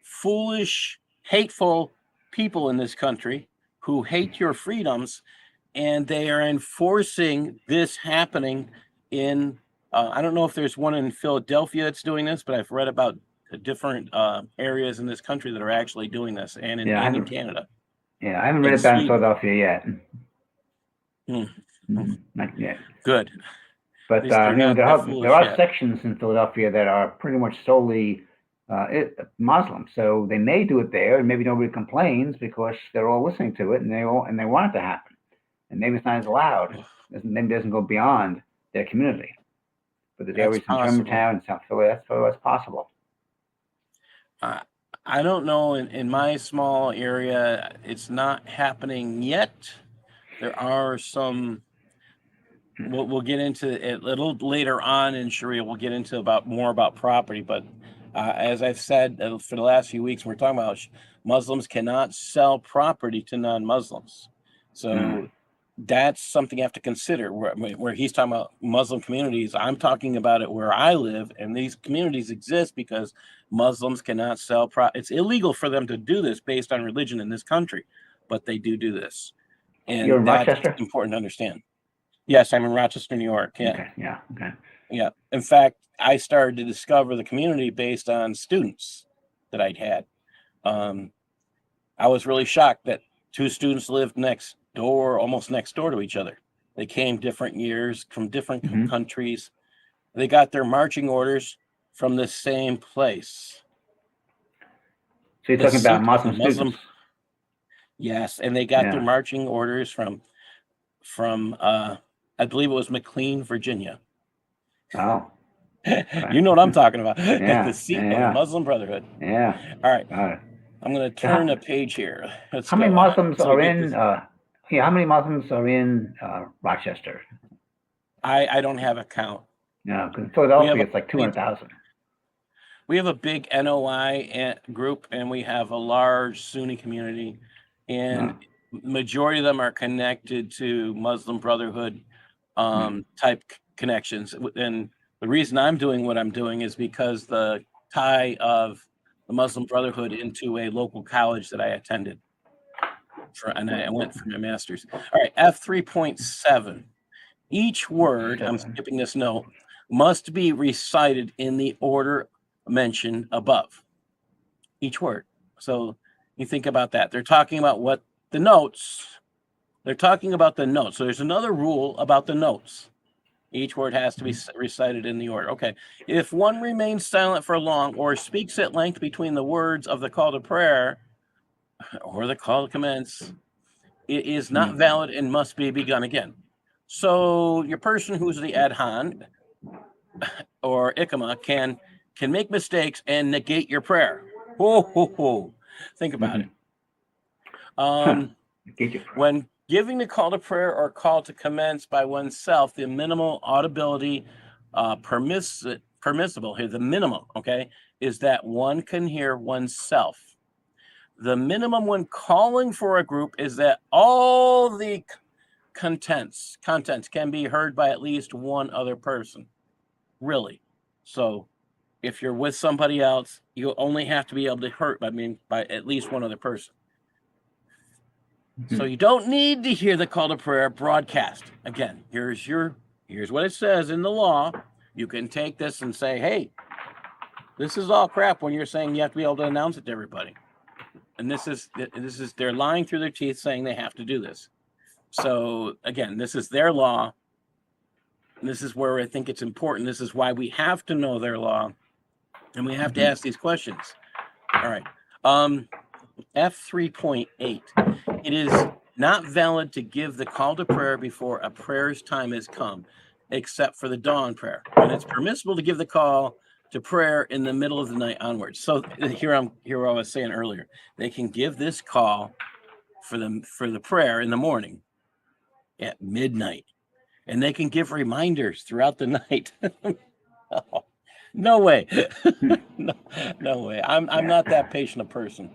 foolish, hateful people in this country who hate your freedoms, and they are enforcing this happening in, I don't know if there's one in Philadelphia that's doing this, but I've read about different areas in this country that are actually doing this, and in Canada. Yeah, I haven't read about in Philadelphia yet. Not yet. Good. But there are sections in Philadelphia that are pretty much solely Muslim, so they may do it there, and maybe nobody complains because they're all listening to it, and they want it to happen, and maybe it's not as loud, maybe it doesn't go beyond their community. But there's areas in Germantown and South Philly, that's possible. I don't know. In my small area, it's not happening yet. There are some. We'll get into it a little later on in Sharia. We'll get into more about property. But as I've said for the last few weeks, we're talking about Muslims cannot sell property to non-Muslims. So that's something you have to consider. Where he's talking about Muslim communities, I'm talking about it where I live, and these communities exist because Muslims cannot sell property. It's illegal for them to do this based on religion in this country, but they do this. And you're in Rochester? Important to understand. Yes, I'm in Rochester, New York. Yeah. Okay. Yeah. Okay. Yeah. In fact, I started to discover the community based on students that I'd had. I was really shocked that two students lived almost next door to each other. They came different years from different countries. They got their marching orders from the same place. So you're talking about Muslim students? Yes, and they got their marching orders from I believe it was McLean, Virginia. Oh. You know what I'm talking about. Yeah. The seat of the Muslim Brotherhood. Yeah. All right. Got it. I'm going to turn a page here. How many Muslims are in how many Muslims are in Rochester? I don't have a count. No, because in Philadelphia it's like 200,000. We have a big NOI group, and we have a large Sunni community, and majority of them are connected to Muslim Brotherhood type connections. And the reason I'm doing what I'm doing is because the tie of the Muslim Brotherhood into a local college that I attended, and I went for my master's. All right, F3.7. Each word, I'm skipping this note, must be recited in the order mentioned above. Each word. So you think about that. They're talking about what the notes. They're talking about the notes. So there's another rule about the notes. Each word has to be recited in the order. Okay. If one remains silent for long or speaks at length between the words of the call to prayer or the call to commence, it is not valid and must be begun again. So your person who's the adhan or iqama can make mistakes and negate your prayer. Think about it. When giving the call to prayer or call to commence by oneself, the minimal audibility permissible here, the minimum, okay, is that one can hear oneself. The minimum when calling for a group is that all the contents can be heard by at least one other person. Really. So if you're with somebody else, you only have to be able to hear by at least one other person. So you don't need to hear the call to prayer broadcast. Again, here's what it says in the law. You can take this and say, hey, this is all crap when you're saying you have to be able to announce it to everybody. And this is they're lying through their teeth saying they have to do this. So again, this is their law. This is where I think it's important. This is why we have to know their law, and we have to ask these questions. All right. F3.8. It is not valid to give the call to prayer before a prayer's time has come, except for the dawn prayer. And it's permissible to give the call to prayer in the middle of the night onwards. So here I was saying earlier, they can give this call for the prayer in the morning at midnight, and they can give reminders throughout the night. Oh, no way. No way. I'm not that patient a person.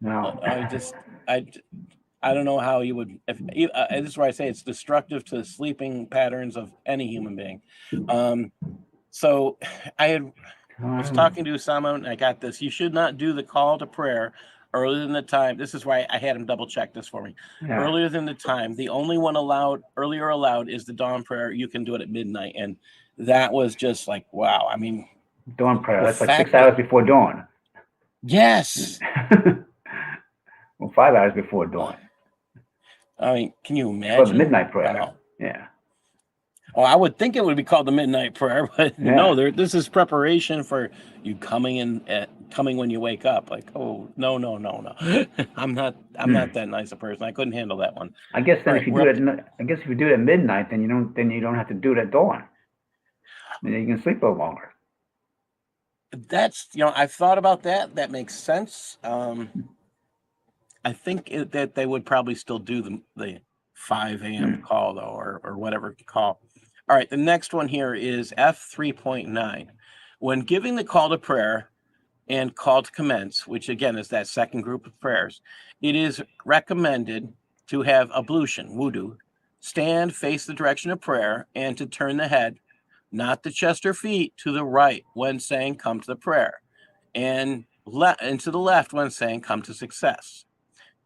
No. I don't know how you would. This is why I say it's destructive to the sleeping patterns of any human being. So I was talking to Usama, and I got this. You should not do the call to prayer earlier than the time. This is why I had him double check this for me. Yeah. Earlier than the time. The only one earlier allowed is the dawn prayer. You can do it at midnight, and that was just like, wow. I mean, dawn prayer. That's like 6 hours before dawn. Yes. Well, 5 hours before dawn. I mean, can you imagine? Well, the midnight prayer. Wow. Yeah. Oh, I would think it would be called the midnight prayer, but Yeah. no, this is preparation for you coming when you wake up. Like, oh, no. I'm not that nice a person. I couldn't handle that one. I guess then All if you right, do it, I guess if you do it at midnight, then you don't have to do it at dawn. Then you can sleep a little longer. That's, I've thought about that. That makes sense. I think that they would probably still do the 5 a.m. call though, or whatever call. All right, the next one here is F3.9. When giving the call to prayer and call to commence, which again is that second group of prayers, it is recommended to have ablution, wudu, stand, face the direction of prayer, and to turn the head, not the chest or feet, to the right when saying come to the prayer, and to the left when saying come to success.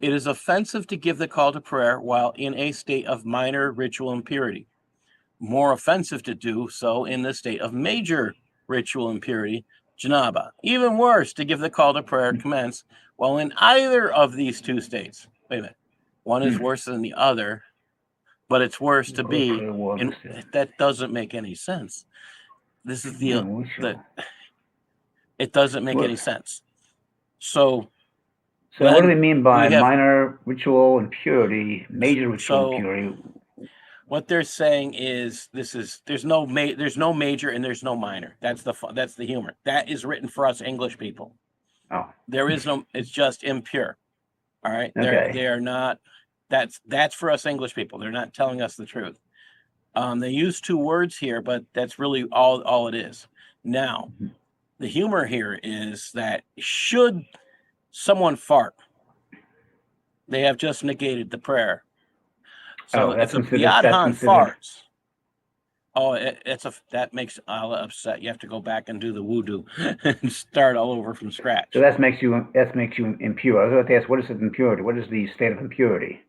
It is offensive to give the call to prayer while in a state of minor ritual impurity. More offensive to do so in the state of major ritual impurity, janaba. Even worse to give the call to prayer commence while in either of these two states. Wait a minute. One is worse than the other, but it's worse to be, and that doesn't make any sense. This is it doesn't make any sense. So what do they mean by minor ritual impurity, major ritual impurity? What they're saying is there's no major and there's no minor. That's the humor. That is written for us English people. Oh. There is no. It's just impure. All right. Okay. They are not. That's for us English people. They're not telling us the truth. They use two words here, but that's really all it is. Now, the humor here is that should someone fart, they have just negated the prayer. So if the adhan farts, that makes Allah upset. You have to go back and do the wudu and start all over from scratch. So that makes you impure. I was about to ask, what is impurity? What is the state of impurity?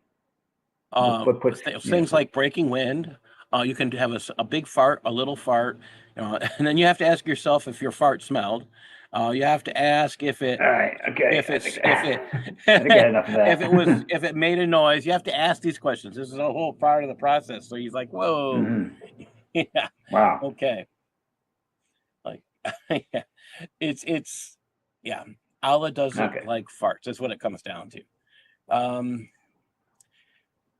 Things like breaking wind. You can have a big fart, a little fart, and then you have to ask yourself if your fart smelled. You have to ask if it. All right. Okay. If it made a noise. You have to ask these questions. This is a whole part of the process. So he's like, "Whoa, yeah, wow, okay." Like, yeah, it's yeah. Allah doesn't like farts. That's what it comes down to.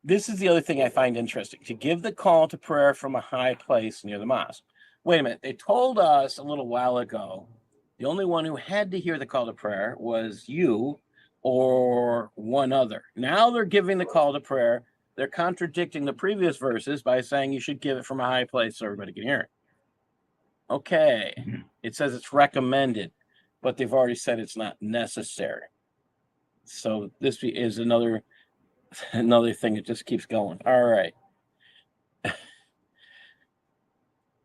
This is the other thing I find interesting: to give the call to prayer from a high place near the mosque. Wait a minute. They told us a little while ago the only one who had to hear the call to prayer was you or one other. Now they're giving the call to prayer. They're contradicting the previous verses by saying you should give it from a high place so everybody can hear it. Okay. It says it's recommended, but they've already said it's not necessary. So this is another thing that just keeps going. All right.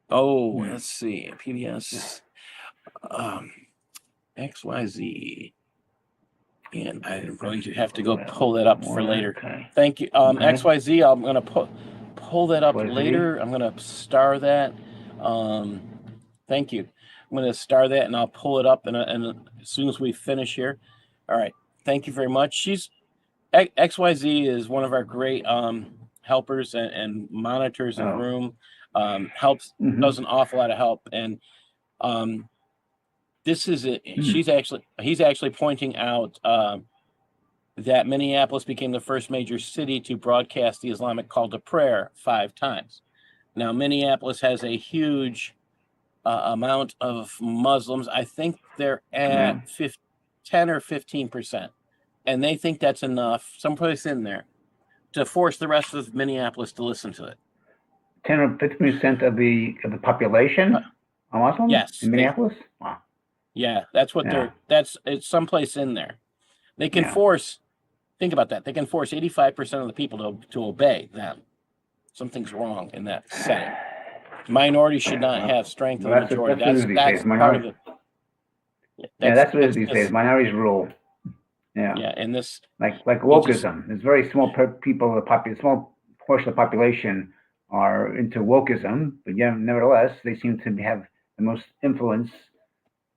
Oh, let's see. PBS. XYZ, and I'm going to have to go pull that up for later. Thank you. XYZ, I'm going to pull that up later. I'm going to star that. Thank you. I'm going to star that, and I'll pull it up, and as soon as we finish here. All right. Thank you very much. XYZ is one of our great helpers and monitors in the Oh. room, helps, Mhm. does an awful lot of help. And this is it. He's actually pointing out that Minneapolis became the first major city to broadcast the Islamic call to prayer 5 times. Now, Minneapolis has a huge amount of Muslims. I think they're at 10 or 15%. And they think that's enough, someplace in there, to force the rest of Minneapolis to listen to it. 10 or 50% of the population are Muslims Yes, in Minneapolis? Wow. Yeah, that's what it's someplace in there. They can force, think about that, they can force 85% of the people to obey them. Something's wrong in that setting. Minorities should not have strength of the majority. That's part of it. That's what it is these days. Minorities rule. Yeah. Yeah, and this like wokeism. There's very small small portion of the population are into wokeism, but nevertheless, they seem to have the most influence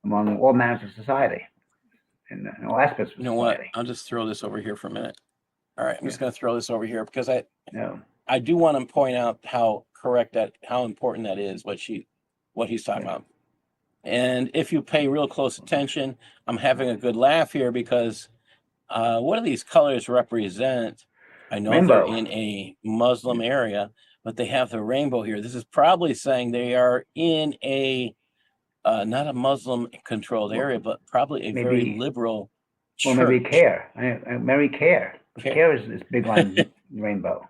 among all manners of society and all aspects of society. You know what? I'll just throw this over here for a minute. All right, I'm just going to throw this over here because I do want to point out how important that is, what he's talking about. And if you pay real close attention, I'm having a good laugh here because what do these colors represent? I know rainbow. They're in a Muslim area, but they have the rainbow here. This is probably saying they are in a not a Muslim controlled area, but probably a very liberal church. Well, maybe CARE. Mary CARE. CARE is big on rainbow.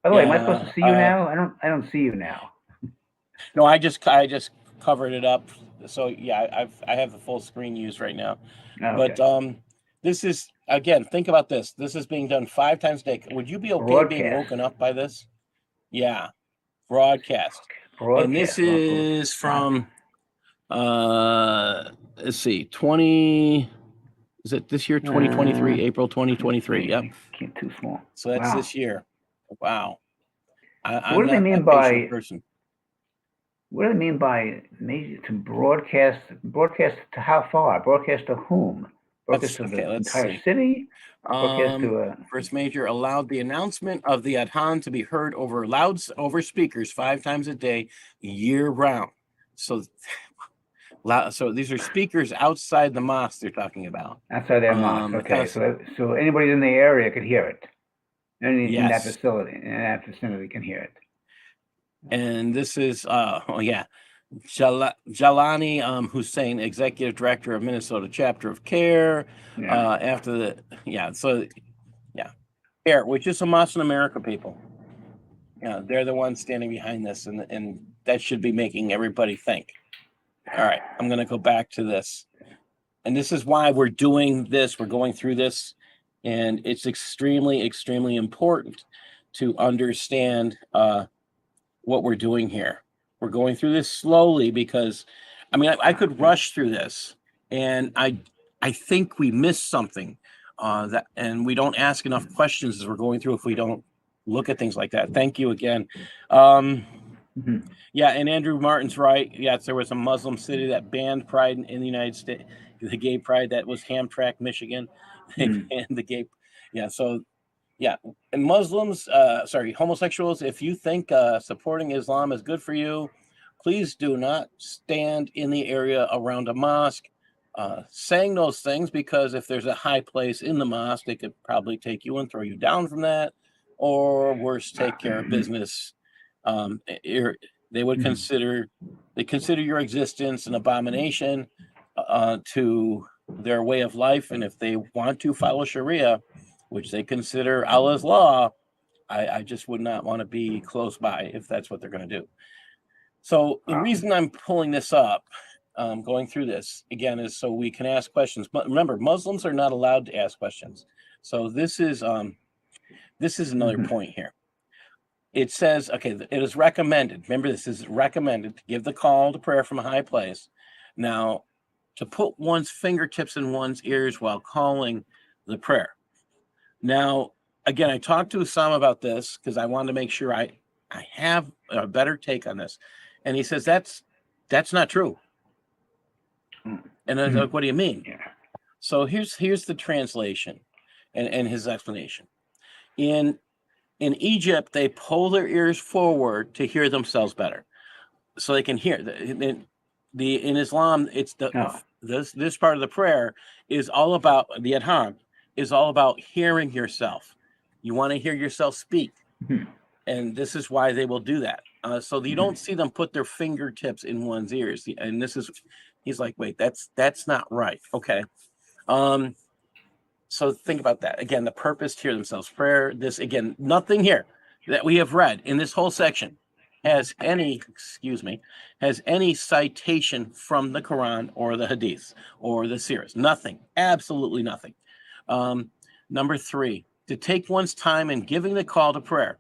By the way, am I supposed to see you now? I don't see you now. No, I just covered it up. So yeah, I have the full screen used right now. Okay. But this is, again, think about this. This is being done 5 times a day. Would you be okay being woken up by this? Yeah, broadcast. And this is from let's see, is it this year, 2023, April 2023? Yep. Too small. So that's this year. Wow. What do they mean by person. What do they mean by to broadcast? Broadcast to how far? Broadcast to whom? Broadcast to the entire city? Broadcast to First major allowed the announcement of the adhan to be heard over speakers 5 times a day, year round. So these are speakers outside the mosque they're talking about. Outside their mosque. Okay. So anybody in the area could hear it. In that vicinity can hear it. And this is Jalani Hussein, executive director of Minnesota chapter of CARE. CARE, which is a Muslim America people. Yeah, they're the ones standing behind this, and that should be making everybody think. All right, I'm going to go back to this, and this is why we're doing this. We're going through this, and it's extremely, extremely important to understand what we're doing here. We're going through this slowly because, I mean, I could rush through this, and I think we missed something and we don't ask enough questions as we're going through if we don't look at things like that. Thank you again. Yeah, and Andrew Martin's right. Yes, there was a Muslim city that banned pride in the United States, the gay pride. That was Hamtramck, Michigan. They banned the gay. Yeah, so. Yeah, and Muslims, homosexuals, if you think supporting Islam is good for you, please do not stand in the area around a mosque saying those things, because if there's a high place in the mosque, they could probably take you and throw you down from that, or worse, take care of business. They would consider your existence an abomination to their way of life, and if they want to follow Sharia, which they consider Allah's law, I just would not want to be close by if that's what they're going to do. So the reason I'm pulling this up, going through this, again, is so we can ask questions. But remember, Muslims are not allowed to ask questions. So this is another point here. It says, okay, it is recommended. Remember, this is recommended to give the call to prayer from a high place. Now, to put one's fingertips in one's ears while calling the prayer. Now, again, I talked to Osama about this because I wanted to make sure I have a better take on this. And he says, that's not true. And I was like, what do you mean? So here's the translation and his explanation. In In Egypt, they pull their ears forward to hear themselves better, so they can hear. In Islam, it's this part of the prayer is all about the adhan, is all about hearing yourself. You want to hear yourself speak, and this is why they will do that. So you don't see them put their fingertips in one's ears, and this is, he's like, wait, that's not right. Okay. So think about that. Again, the purpose to hear themselves. Prayer, this, again, nothing here that we have read in this whole section has any citation from the Quran or the Hadiths or the Sirahs. Nothing. Absolutely nothing. Number 3, to take one's time in giving the call to prayer.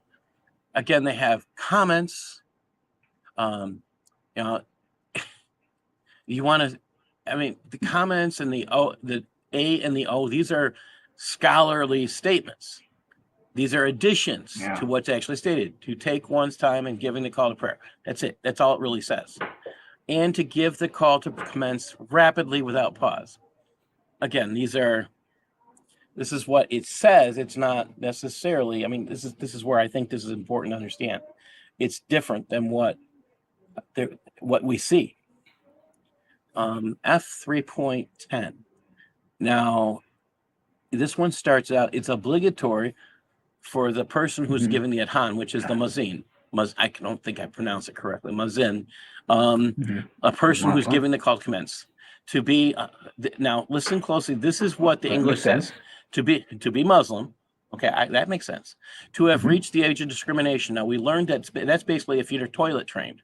Again, they have comments. You want to, the comments and the A and the O, these are scholarly statements. These are additions to what's actually stated. To take one's time in giving the call to prayer. That's it. That's all it really says. And to give the call to commence rapidly without pause. Again, this is what it says. It's not necessarily, this is where I think this is important to understand. It's different than what we see. F3.10. Now, this one starts out, it's obligatory for the person who's giving the adhan, which is the mazin. I don't think I pronounce it correctly. Mazin. A person who's giving the call to commence. To be, now listen closely. This is what the English says. To be Muslim. Okay, that makes sense. To have reached the age of discrimination. Now, we learned that's basically if you're toilet trained.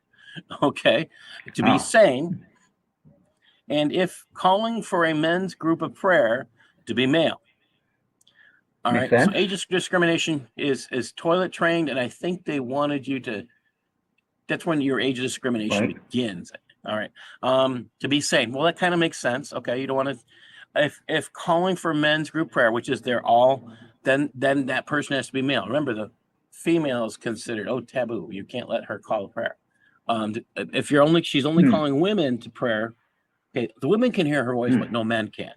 Okay. To be sane. And if calling for a men's group of prayer, to be male. All right. So age of discrimination is toilet trained, and I think they wanted you to. That's when your age of discrimination begins. All right. To be sane. Well, that kind of makes sense. Okay. You don't want to. If calling for men's group prayer, which is they're all, then that person has to be male. Remember, the female is considered taboo. You can't let her call a prayer. If she's only calling women to prayer. Okay, the women can hear her voice, but no men can.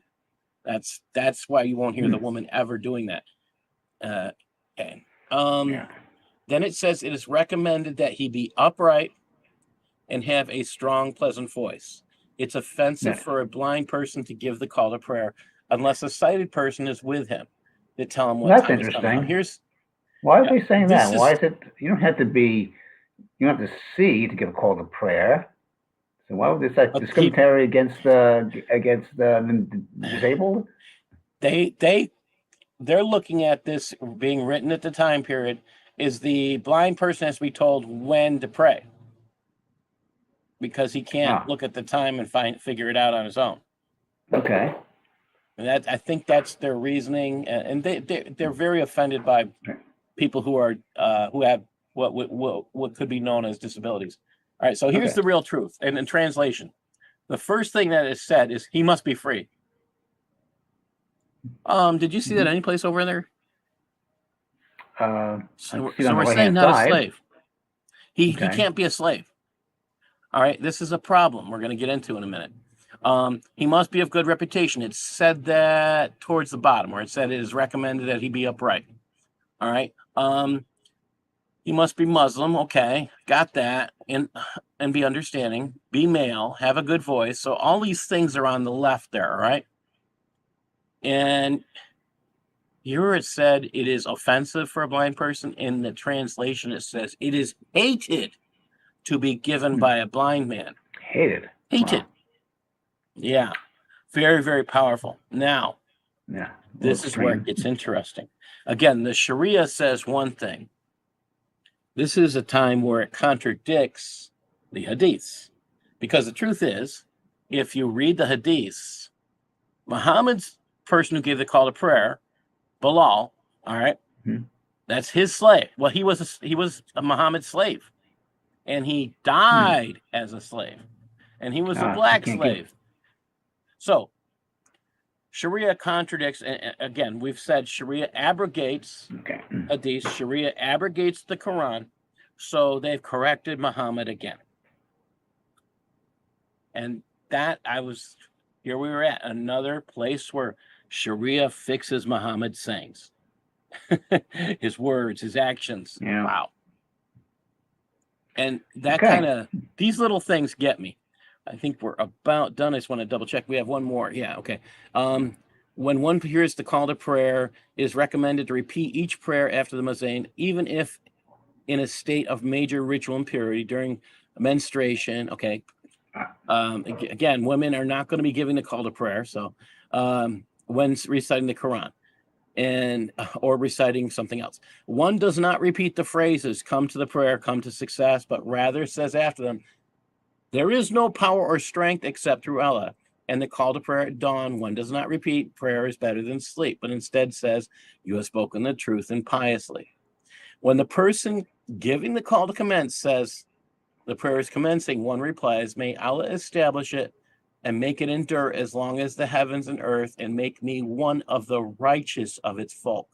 That's why you won't hear the woman ever doing that. Okay. Then it says it is recommended that he be upright and have a strong, pleasant voice. It's offensive for a blind person to give the call to prayer unless a sighted person is with him to tell him what time is coming. Why are they saying that? Why is it you don't have to see to give a call to prayer? So why would this discriminatory against the disabled? They're looking at this being written at the time period is the blind person has to be told when to pray because he can't look at the time and figure it out on his own. Okay. And I think that's their reasoning, and they're very offended by people who have what could be known as disabilities. All right, so here's the real truth. And in translation, the first thing that is said is he must be free. Did you see that any place over there? So we're saying not a slave. He can't be a slave. All right, this is a problem we're going to get into in a minute. He must be of good reputation. It said that towards the bottom where it said it is recommended that he be upright. All right. He must be Muslim. Okay, got that. And be understanding. Be male. Have a good voice. So all these things are on the left there. All right. And here it said it is offensive for a blind person. In the translation, it says it is hated to be given by a blind man. Hated. Wow. Yeah. Very, very powerful. Now, this is where it gets interesting. Again, the Sharia says one thing. This is a time where it contradicts the Hadiths. Because the truth is, if you read the Hadiths, Muhammad's person who gave the call to prayer, Bilal, all right, that's his slave. Well, he was a Muhammad's slave. And he died as a slave. And he was a black slave. So, Sharia contradicts, and again, we've said Sharia abrogates Hadith, Sharia abrogates the Quran, so they've corrected Muhammad again. And here we were at another place where Sharia fixes Muhammad's sayings. his words, his actions. Yeah. Wow. And that Okay. kind of, these little things get me. I think we're about done. I just want to double check. We have one more. Yeah, okay. When one hears the call to prayer, it is recommended to repeat each prayer after the Mazain, even if in a state of major ritual impurity during menstruation. Okay. Again, women are not going to be giving the call to prayer. So when reciting the Quran and or reciting something else, one does not repeat the phrases "come to the prayer, come to success," but rather says after them, "There is no power or strength except through Allah." And the call to prayer at dawn, one does not repeat, "Prayer is better than sleep," but instead says, "You have spoken the truth and piously." When the person giving the call to commence says the prayer is commencing, one replies, "May Allah establish it and make it endure as long as the heavens and earth, and make me one of the righteous of its folk."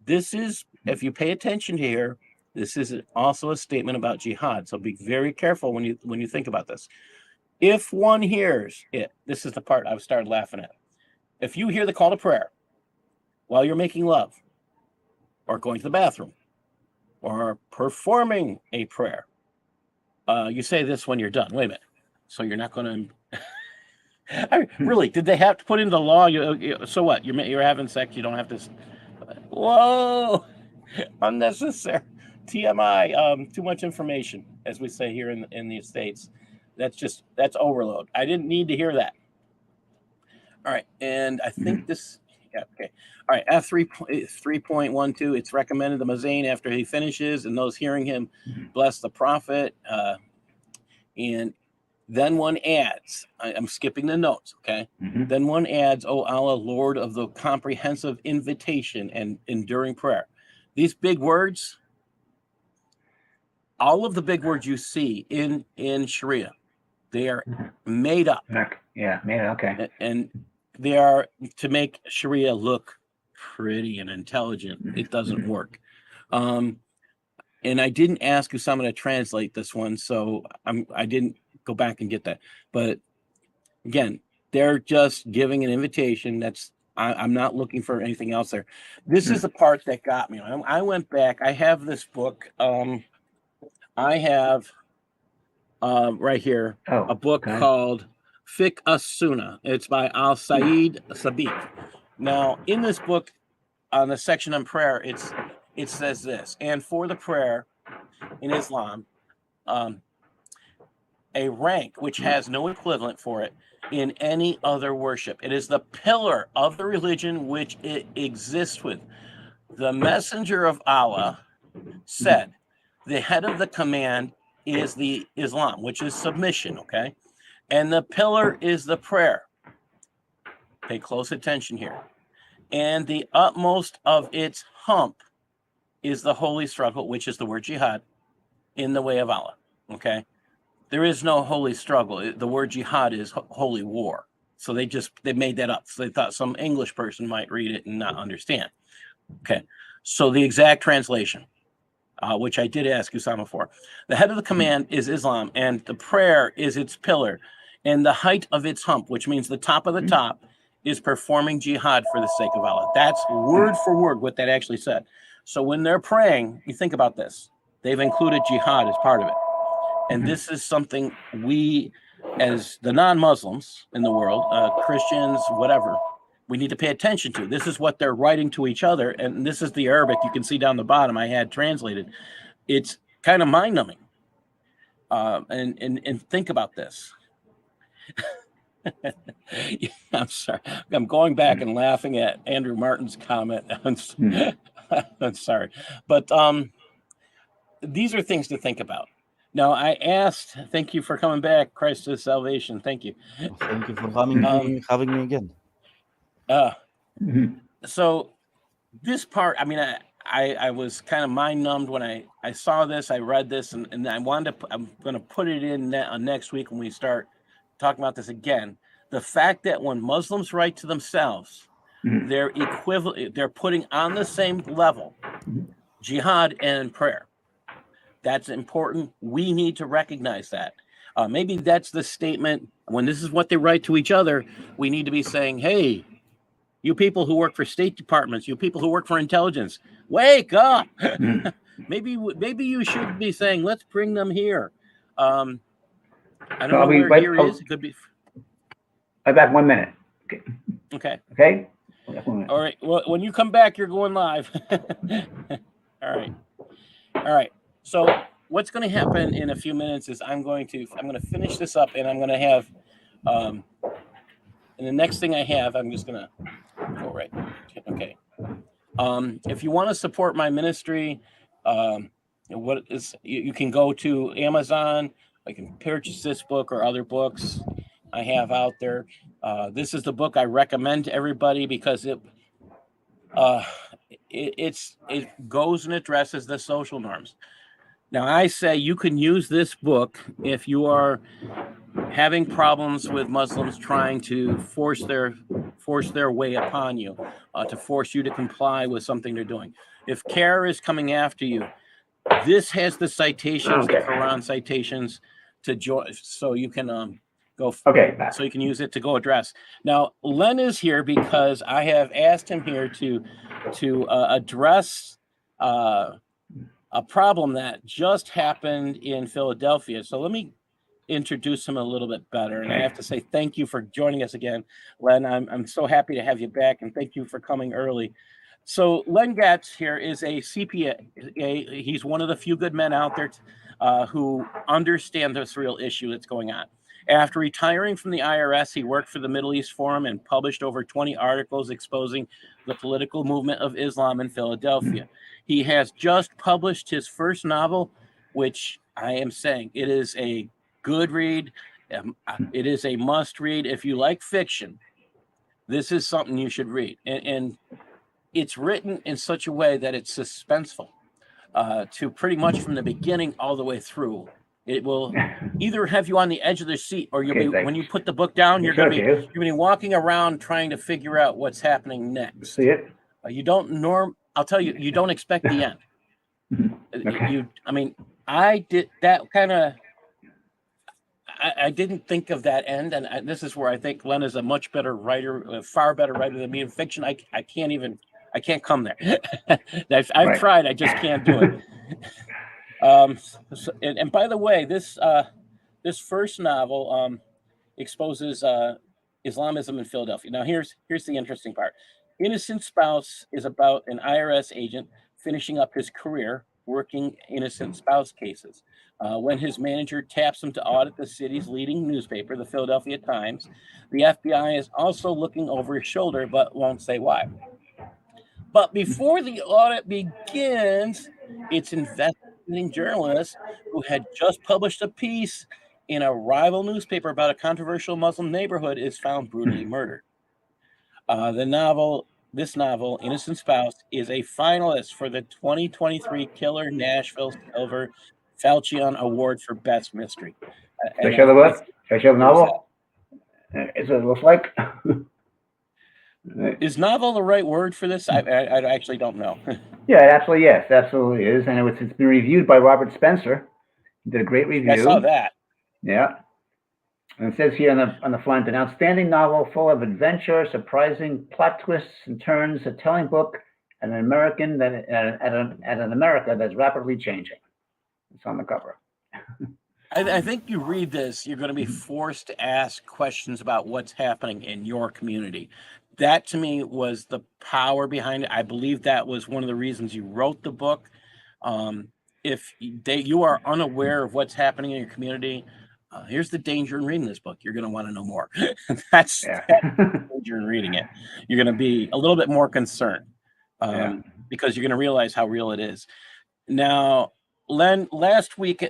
This is, if you pay attention here, this is also a statement about jihad. So be very careful when you think about this. If one hears it, this is the part I've started laughing at. If you hear the call to prayer while you're making love, or going to the bathroom, or performing a prayer, you say this when you're done. Wait a minute. So you're not going to... Really, did they have to put in the law? So what? You're having sex, you don't have to... Whoa! Unnecessary. TMI, too much information, as we say here in the States. That's overload. I didn't need to hear that. All right, and I think this... Yeah, okay. All right, F3.12, it's recommended the Mazain after he finishes and those hearing him bless the Prophet. And then one adds, I'm skipping the notes, okay? Then one adds, "O Allah, Lord of the comprehensive invitation and enduring prayer." These big words, all of the big words you see in Sharia, they are made up. Yeah, made up, okay. And they are to make Sharia look pretty and intelligent. It doesn't work. And I didn't ask Usama to translate this one, so I didn't go back and get that. But again, they're just giving an invitation. I'm not looking for anything else there. This is the part that got me. I went back. I have this book. I have right here a book called Fiqh as-Sunnah. It's by Al-Said Sabiq. Now, in this book, on the section on prayer, it says this: "And for the prayer in Islam, a rank which has no equivalent for it in any other worship. It is the pillar of the religion which it exists with. The Messenger of Allah said, the head of the command is the Islam, which is submission, okay? And the pillar is the prayer." Pay close attention here. "And the utmost of its hump is the holy struggle," which is the word jihad, "in the way of Allah." Okay? There is no holy struggle. The word jihad is holy war. So they made that up. So they thought some English person might read it and not understand. Okay. So the exact translation, which I did ask Usama for: "The head of the command is Islam, and the prayer is its pillar, and the height of its hump," which means the top of the top, "is performing jihad for the sake of Allah." That's word for word what that actually said. So when they're praying, you think about this. They've included jihad as part of it. And this is something we, as the non-Muslims in the world, Christians, whatever, we need to pay attention to. This is what they're writing to each other. And this is the Arabic you can see down the bottom I had translated. It's kind of mind-numbing. And think about this. I'm sorry. I'm going back and laughing at Andrew Martin's comment. I'm sorry. But these are things to think about. Now, I asked, thank you for coming back, Christ is salvation. Thank you. Thank you for having me again. So this part, I mean, I was kind of mind numbed when I saw this, I read this, and I wanted to, I'm going to put it in next week when we start talking about this again. The fact that when Muslims write to themselves, they're putting on the same level jihad and prayer. That's important. We need to recognize that. Maybe that's the statement. When this is what they write to each other, we need to be saying, hey, You people who work for state departments, you people who work for intelligence, wake up. maybe you should be saying, let's bring them here. I don't know where here is. It could be. I'll be back 1 minute. Okay. Okay. Okay. All right. Well, when you come back, you're going live. All right. All right. So what's going to happen in a few minutes is I'm going to finish this up, and I'm going to have, and the next thing I have, I'm just going to go right. Okay. If you want to support my ministry, you can go to Amazon. I can purchase this book or other books I have out there. This is the book I recommend to everybody because it goes and addresses the social norms. Now, I say you can use this book if you are having problems with Muslims trying to force their way upon you, to force you to comply with something they're doing. If CARE is coming after you, this has the citations, the Quran citations to join, so you can go. Okay. So you can use it to go address. Now, Len is here because I have asked him here to address a problem that just happened in Philadelphia. So let me introduce him a little bit better. And I have to say thank you for joining us again, Len. I'm so happy to have you back, and thank you for coming early. So Len Getz here is a CPA. He's one of the few good men out there who understand this real issue that's going on. After retiring from the IRS, he worked for the Middle East Forum and published over 20 articles exposing the political movement of Islam in Philadelphia. He has just published his first novel, which I am saying it is a good read. It is a must read. If you like fiction, this is something you should read. And it's written in such a way that it's suspenseful to pretty much from the beginning all the way through. It will either have you on the edge of the seat, or you'll be, when you put the book down, you're going to be walking around trying to figure out what's happening next. See it? You don't I'll tell you, you don't expect the end. I mean, I did that kind of. I didn't think of that end, and this is where I think Len is a much better writer, far better writer than me in fiction. I can't come there. I've tried, I just can't do it. And by the way, this first novel exposes Islamism in Philadelphia. Now, here's the interesting part. Innocent Spouse is about an IRS agent finishing up his career working innocent spouse cases. When his manager taps him to audit the city's leading newspaper, the Philadelphia Times, the FBI is also looking over his shoulder, but won't say why. But before the audit begins, it's investigating journalists who had just published a piece in a rival newspaper about a controversial Muslim neighborhood is found brutally murdered. This novel, Innocent Spouse, is a finalist for the 2023 Killer Nashville Silver Falchion Award for Best Mystery. Can I show the book? Can I show the novel? Is it look like? Is novel the right word for this? I actually don't know. Yeah, absolutely, yes, absolutely is. And it's been reviewed by Robert Spencer. He did a great review. I saw that. Yeah. And it says here on the front, an outstanding novel full of adventure, surprising plot twists and turns, a telling book, and an America that's rapidly changing. It's on the cover. I think you read this, you're going to be forced to ask questions about what's happening in your community. That, to me, was the power behind it. I believe that was one of the reasons you wrote the book. If you are unaware of what's happening in your community, here's the danger in reading this book. You're going to want to know more. That's the danger in reading it. You're going to be a little bit more concerned because you're going to realize how real it is. Now, Len,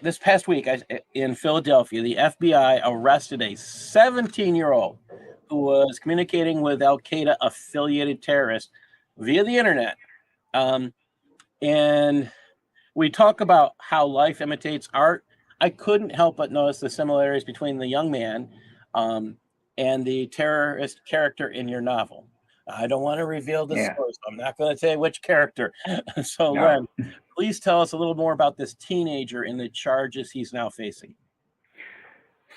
this past week in Philadelphia, the FBI arrested a 17-year-old who was communicating with Al-Qaeda affiliated terrorists via the internet. And we talk about how life imitates art. I couldn't help but notice the similarities between the young man and the terrorist character in your novel. I don't want to reveal the story, so I'm not going to say which character. So, Len, please tell us a little more about this teenager and the charges he's now facing.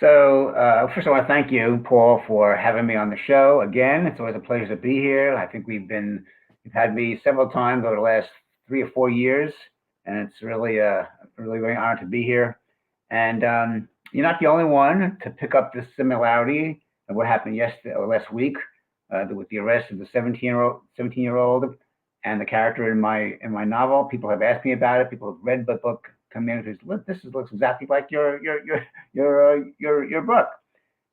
So, first of all, I thank you, Paul, for having me on the show again. It's always a pleasure to be here. I think you've had me several times over the last 3 or 4 years, and it's really very honored to be here. And you're not the only one to pick up this similarity of what happened yesterday or last week with the arrest of the 17-year-old and the character in my novel. People have asked me about it. People have read the book, come in and say, "Look, this looks exactly like your book,"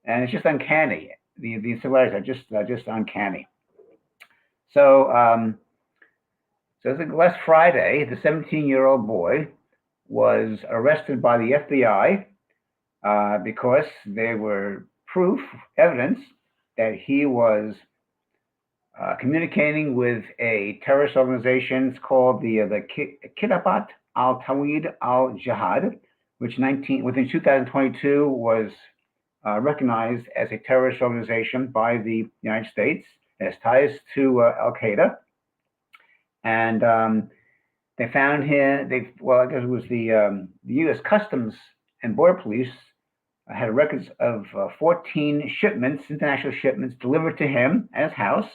and it's just uncanny. The similarities are just uncanny. So, last Friday, the 17-year-old boy was arrested by the FBI because there were evidence that he was communicating with a terrorist organization. It's called the Kitabat al-Tawhid al-Jihad, which within 2022 was recognized as a terrorist organization by the United States. It has ties to Al-Qaeda. And they found him, I guess it was the U.S. Customs and Border Police had records of 14 shipments, international shipments, delivered to him at his house,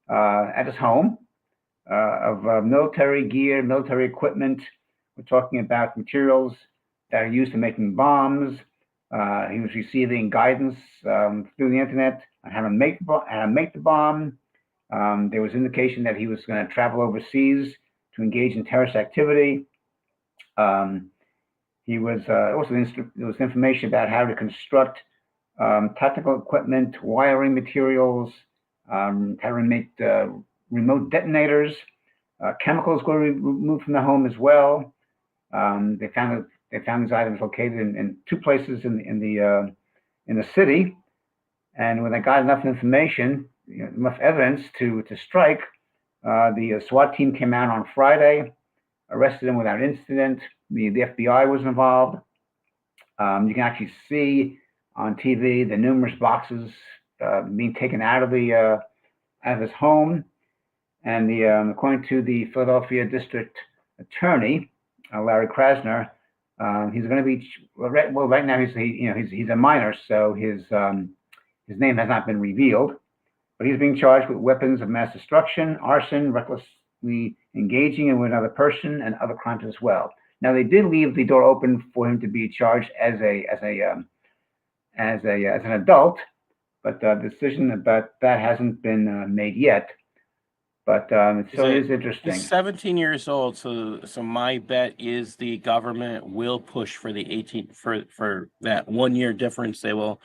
at his home, of military gear, military equipment. We're talking about materials that are used in making bombs. He was receiving guidance through the internet on how to make the bomb. There was indication that he was going to travel overseas to engage in terrorist activity. He was there was information about how to construct tactical equipment, wiring materials, how to make remote detonators. Chemicals were removed from the home as well. They found these items located in 2 places in the city, and when they got enough information, enough evidence to strike, the SWAT team came out on Friday, arrested him without incident. The FBI was involved. You can actually see on TV the numerous boxes being taken out of his home, and according to the Philadelphia District Attorney, Larry Krasner, he's going to be right now. He's a minor, so his name has not been revealed, but he's being charged with weapons of mass destruction, arson, recklessly engaging in with another person, and other crimes as well. Now, they did leave the door open for him to be charged as an adult, but the decision about that hasn't been made yet. But it is interesting. He's 17 years old, so my bet is the government will push for the 18 for that 1 year difference. They will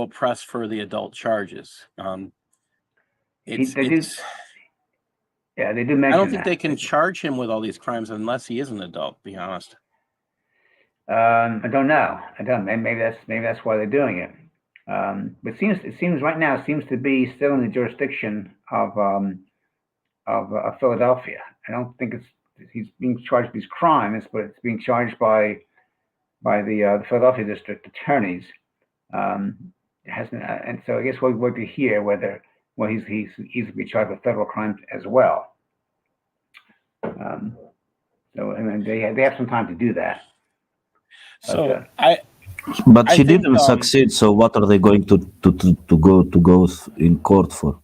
press for the adult charges. Yeah, they do mention. I don't think they can charge him with all these crimes unless he is an adult. To be honest. I don't know. Maybe that's why they're doing it. But it seems right now seems to be still in the jurisdiction of Philadelphia. I don't think he's being charged with these crimes, but it's being charged by the Philadelphia district attorneys. And so I guess we'll wait to hear whether he's to be charged with federal crimes as well. So and they have some time to do that. But he didn't succeed. So what are they going to go in court for?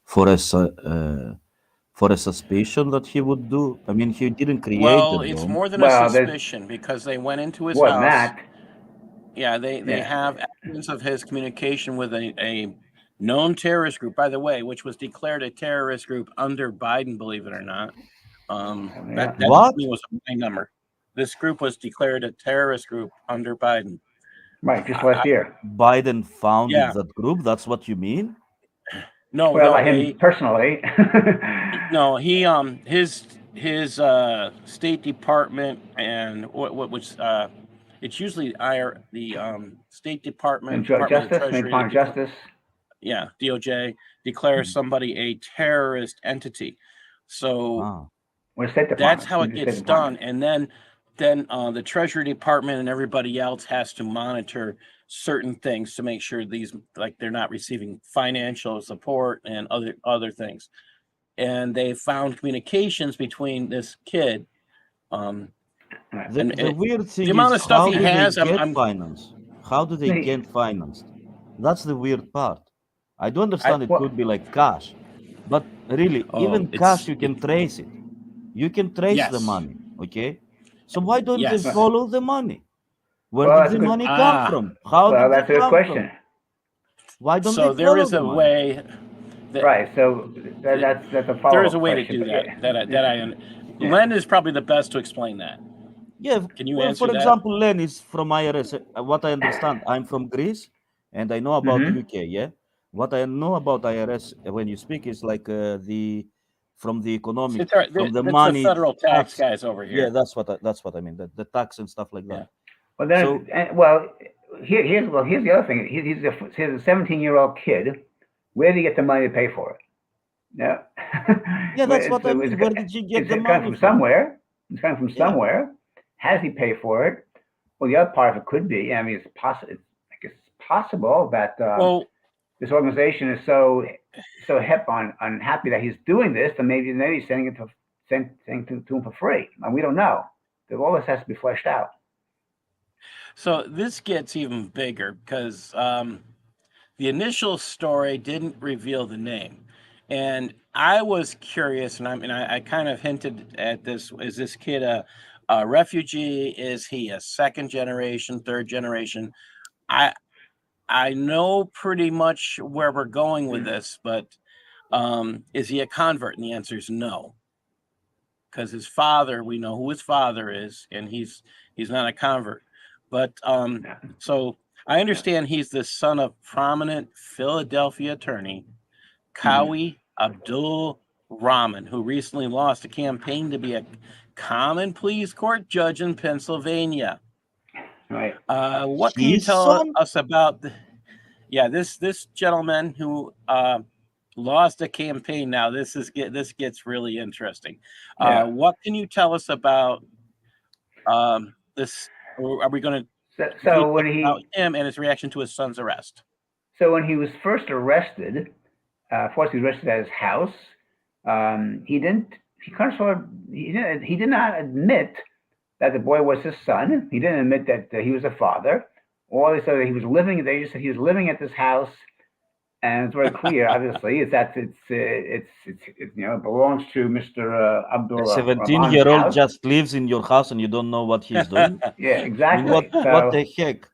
For a suspicion that he would do? I mean, he didn't create it. Well, it's more than a suspicion because they went into his house. Matt? Yeah, they have evidence of his communication with a known terrorist group, by the way, which was declared a terrorist group under Biden, believe it or not. That was a number. This group was declared a terrorist group under Biden. Right, just last year. Biden founded that group. That's what you mean? No, him personally. No, he his State Department and which it's usually the State Department, Department of Treasury, Justice. Yeah, DOJ declares somebody a terrorist entity. So that's how it gets done, and then the Treasury Department and everybody else has to monitor certain things to make sure they're not receiving financial support and other things. And they found communications between this The weird thing the amount of stuff he has, How do they get financed? That's the weird part. I do understand it well- could be like cash, but really, Oh, even it's- cash, you can trace it. You can trace the Yes. money, okay? So why don't Yes. they follow the money? Where Well, did that's the a good- money come Ah. from? How Well, did that's it a good come question. from? Why don't So they there follow is the a money? way. Right. So that's a follow-up There is a way to question, do but that. yeah. Len is probably the best to explain that. Yeah, Can you well, answer for that? example, Len is from IRS. What I understand, I'm from Greece, and I know about Mhm. UK. Yeah, what I know about IRS when you speak is like from the economic, from the That's money the federal tax guys over here. Yeah, that's what I mean. The tax and stuff like that. Yeah. Well, then, So- here's the other thing. He's a 17-year-old kid. Where did he get the money to pay for it? Yeah. Yeah, that's what I mean. Where did he get the It's coming money from from? somewhere. It's coming from Yeah. somewhere. How does he pay for it? Well, the other part of it could be. I mean, it's possible. It's possible that Well, this organization is so hip on happy that he's doing this, and maybe he's sending it to him for free. And we don't know. All this has to be fleshed out. so this gets even bigger because the initial story didn't reveal the name, and I was curious, and I kind of hinted at this: is this kid a refugee? Is he a second generation, third generation? I know pretty much where we're going with this, but is he a convert? And the answer is no, because his father, we know who his father is, and he's not a convert. But so I understand he's the son of prominent Philadelphia attorney Kawi Abdul Rahman, who recently lost a campaign to be a common pleas court judge in Pennsylvania. Right. What can you His tell son? us about this gentleman who lost a campaign? Now this gets really interesting. Yeah. What can you tell us about this? Or are we going to So when about him and his reaction to his son's arrest? So when he was first arrested, first he was arrested at his house. He did not admit that the boy was his son. He didn't admit that he was a father. All they said that he was living. They just said he was living at this house, and it's very clear. Obviously, is that it belongs to Mr. Abdul. A 17-year-old just lives in your house and you don't know what he's doing. Yeah, I mean, exactly. what the heck?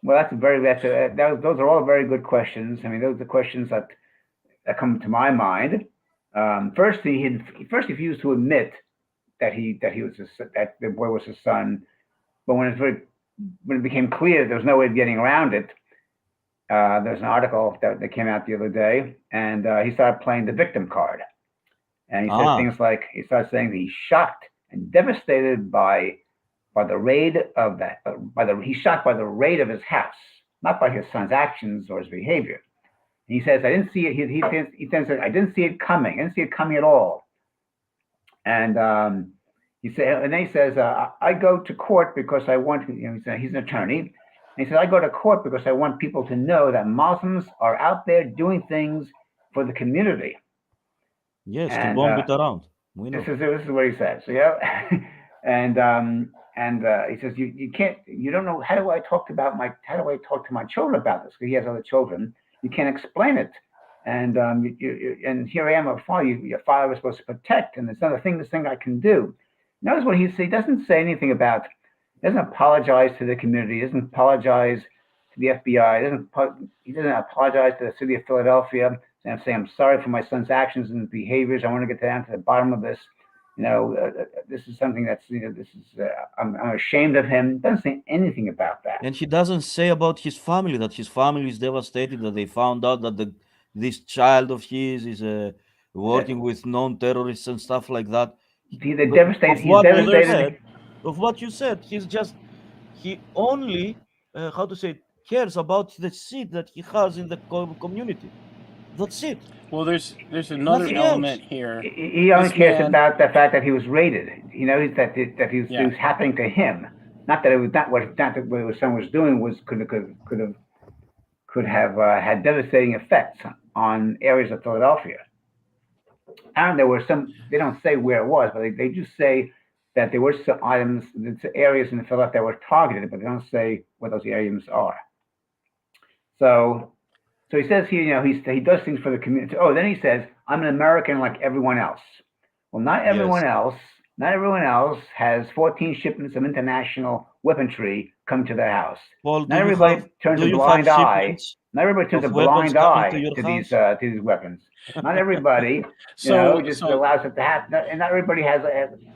Well, those are all very good questions. I mean, those are the questions that come to my mind. First, he refused to admit that that the boy was his son. But when it became clear there was no way of getting around it, there's an article that came out the other day, and he started playing the victim card, and he said things like he started saying that he's shocked and devastated by the raid of that. He's shocked by the raid of his house, not by his son's actions or his behavior. He says, "I didn't see it." He says, "I didn't see it coming. I didn't see it coming at all." And he said, and then he says, "I go to court because I want." He's an attorney. And he said, "I go to court because I want people to know that Muslims are out there doing things for the community." Yes, to bomb it around. We know. This is what he says. Yeah, and he says, you don't know, how do I talk to my children about this? Because he has other children. You can't explain it. And and here I am, a father. Your father was supposed to protect, and there's not this thing I can do. Notice what he doesn't say anything about. Doesn't apologize to the community. Doesn't apologize to the FBI. He doesn't apologize to the city of Philadelphia. And saying, "I'm sorry for my son's actions and behaviors. I want to get down to the bottom of this. This is something that's I'm ashamed of him." Doesn't say anything about that. And he doesn't say about his family, that his family is devastated, that they found out that this child of his is working with known terrorists and stuff like that. He's devastated. Of what you said, he only cares about the seat that he has in the community. That's it. Well, there's another element here. He only cares about the fact that he was raided. He knows that it was happening to him. Not that it was what his son was doing could have had devastating effects on areas of Philadelphia. And there were some. They don't say where it was, but they do say that there were some areas in Philadelphia that were targeted, but they don't say what those areas are. So he says here, he does things for the community. Oh, then he says, I'm an American like everyone else. Well, not everyone else. Not everyone else has 14 shipments of international weaponry come to their house. Paul, Not everybody turns a blind eye. Not everybody turns a blind eye to these weapons. Not everybody, just allows it to happen. And not everybody has.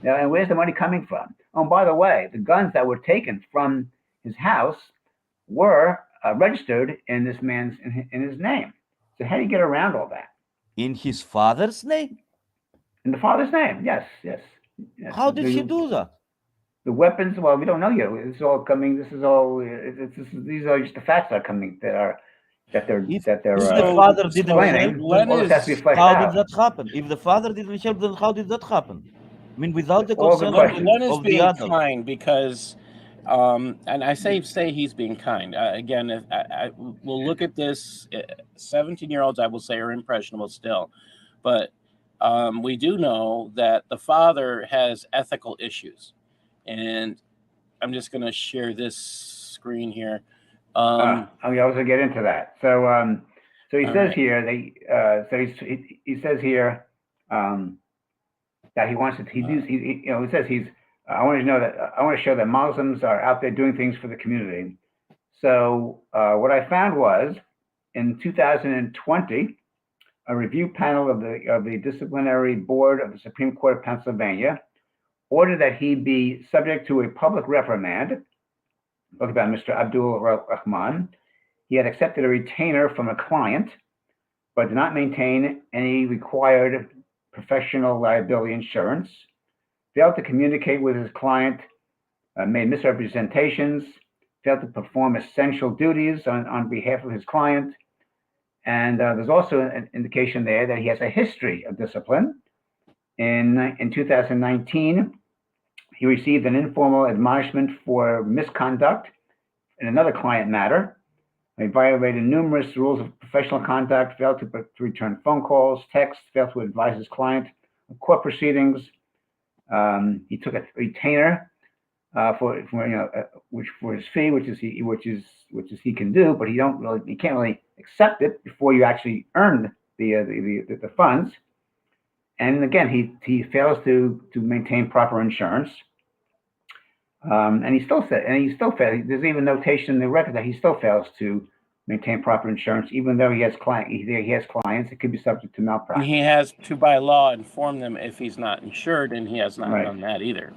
And where's the money coming from? Oh, and by the way, the guns that were taken from his house were registered in this man's in his name. So how do you get around all that? In his father's name? In the father's name, yes. How did he do that? The weapons, well, we don't know yet. It's all coming. This is all. These are just the facts that are coming. That they're. If the father didn't help, all this has to be fleshed how out. did that happen? If the father didn't help, then how did that happen? I mean, without the All consent good Len is of the being adult. kind because, and I say he's being kind. Again, I will look at this. 17-year-olds, I will say, are impressionable still, but we do know that the father has ethical issues, and I'm just going to share this screen here. I was going to get into that. So he says here, he says here that he wants to. He says I want to show that Muslims are out there doing things for the community. So what I found was in 2020, a review panel of the disciplinary board of the Supreme Court of Pennsylvania ordered that he be subject to a public reprimand. Talking about Mr. Abdul Rahman. He had accepted a retainer from a client, but did not maintain any required professional liability insurance, failed to communicate with his client, made misrepresentations, failed to perform essential duties on behalf of his client. And there's also an indication there that he has a history of discipline. In 2019, he received an informal admonishment for misconduct in another client matter. He violated numerous rules of professional conduct, failed to return phone calls, texts, failed to advise his client of court proceedings. He took a retainer for his fee, which he can do, but he can't really accept it before you actually earn the funds. And again, he fails to maintain proper insurance. And he still fails. There's even notation in the record that he still fails to maintain proper insurance, even though he has clients. It could be subject to malpractice. And he has to, by law, inform them if he's not insured, and he has not done that either.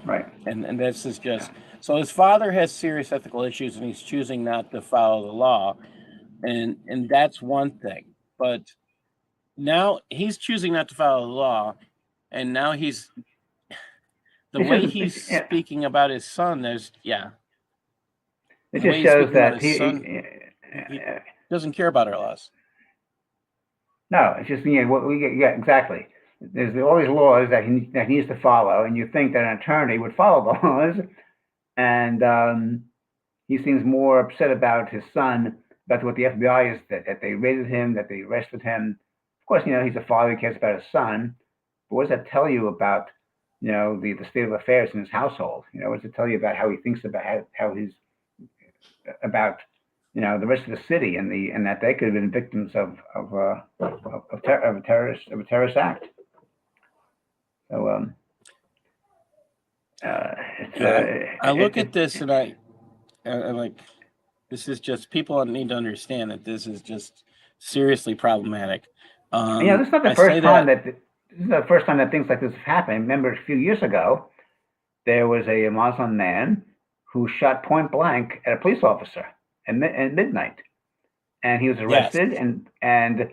Right. And this is just so his father has serious ethical issues, and he's choosing not to follow the law, and that's one thing. But now he's choosing not to follow the law, and now he's way he's speaking about his son. It just shows that he doesn't care about our laws. No, it's just what we get. Yeah, exactly. There's all these laws that he needs to follow, and you think that an attorney would follow the laws, and he seems more upset about his son, about what the FBI is, that they raided him, that they arrested him. Of course, he's a father, he cares about his son, but what does that tell you about, the state of affairs in his household? What does it tell you about how he thinks about how he's about, the rest of the city, and that they could have been victims of a terrorist act. So I look at this and I like, this is just, people need to understand that this is just seriously problematic. This is not the first time this is the first time that things like this have happened. Remember, a few years ago, there was a Muslim man who shot point blank at a police officer at midnight, and he was arrested. Yes.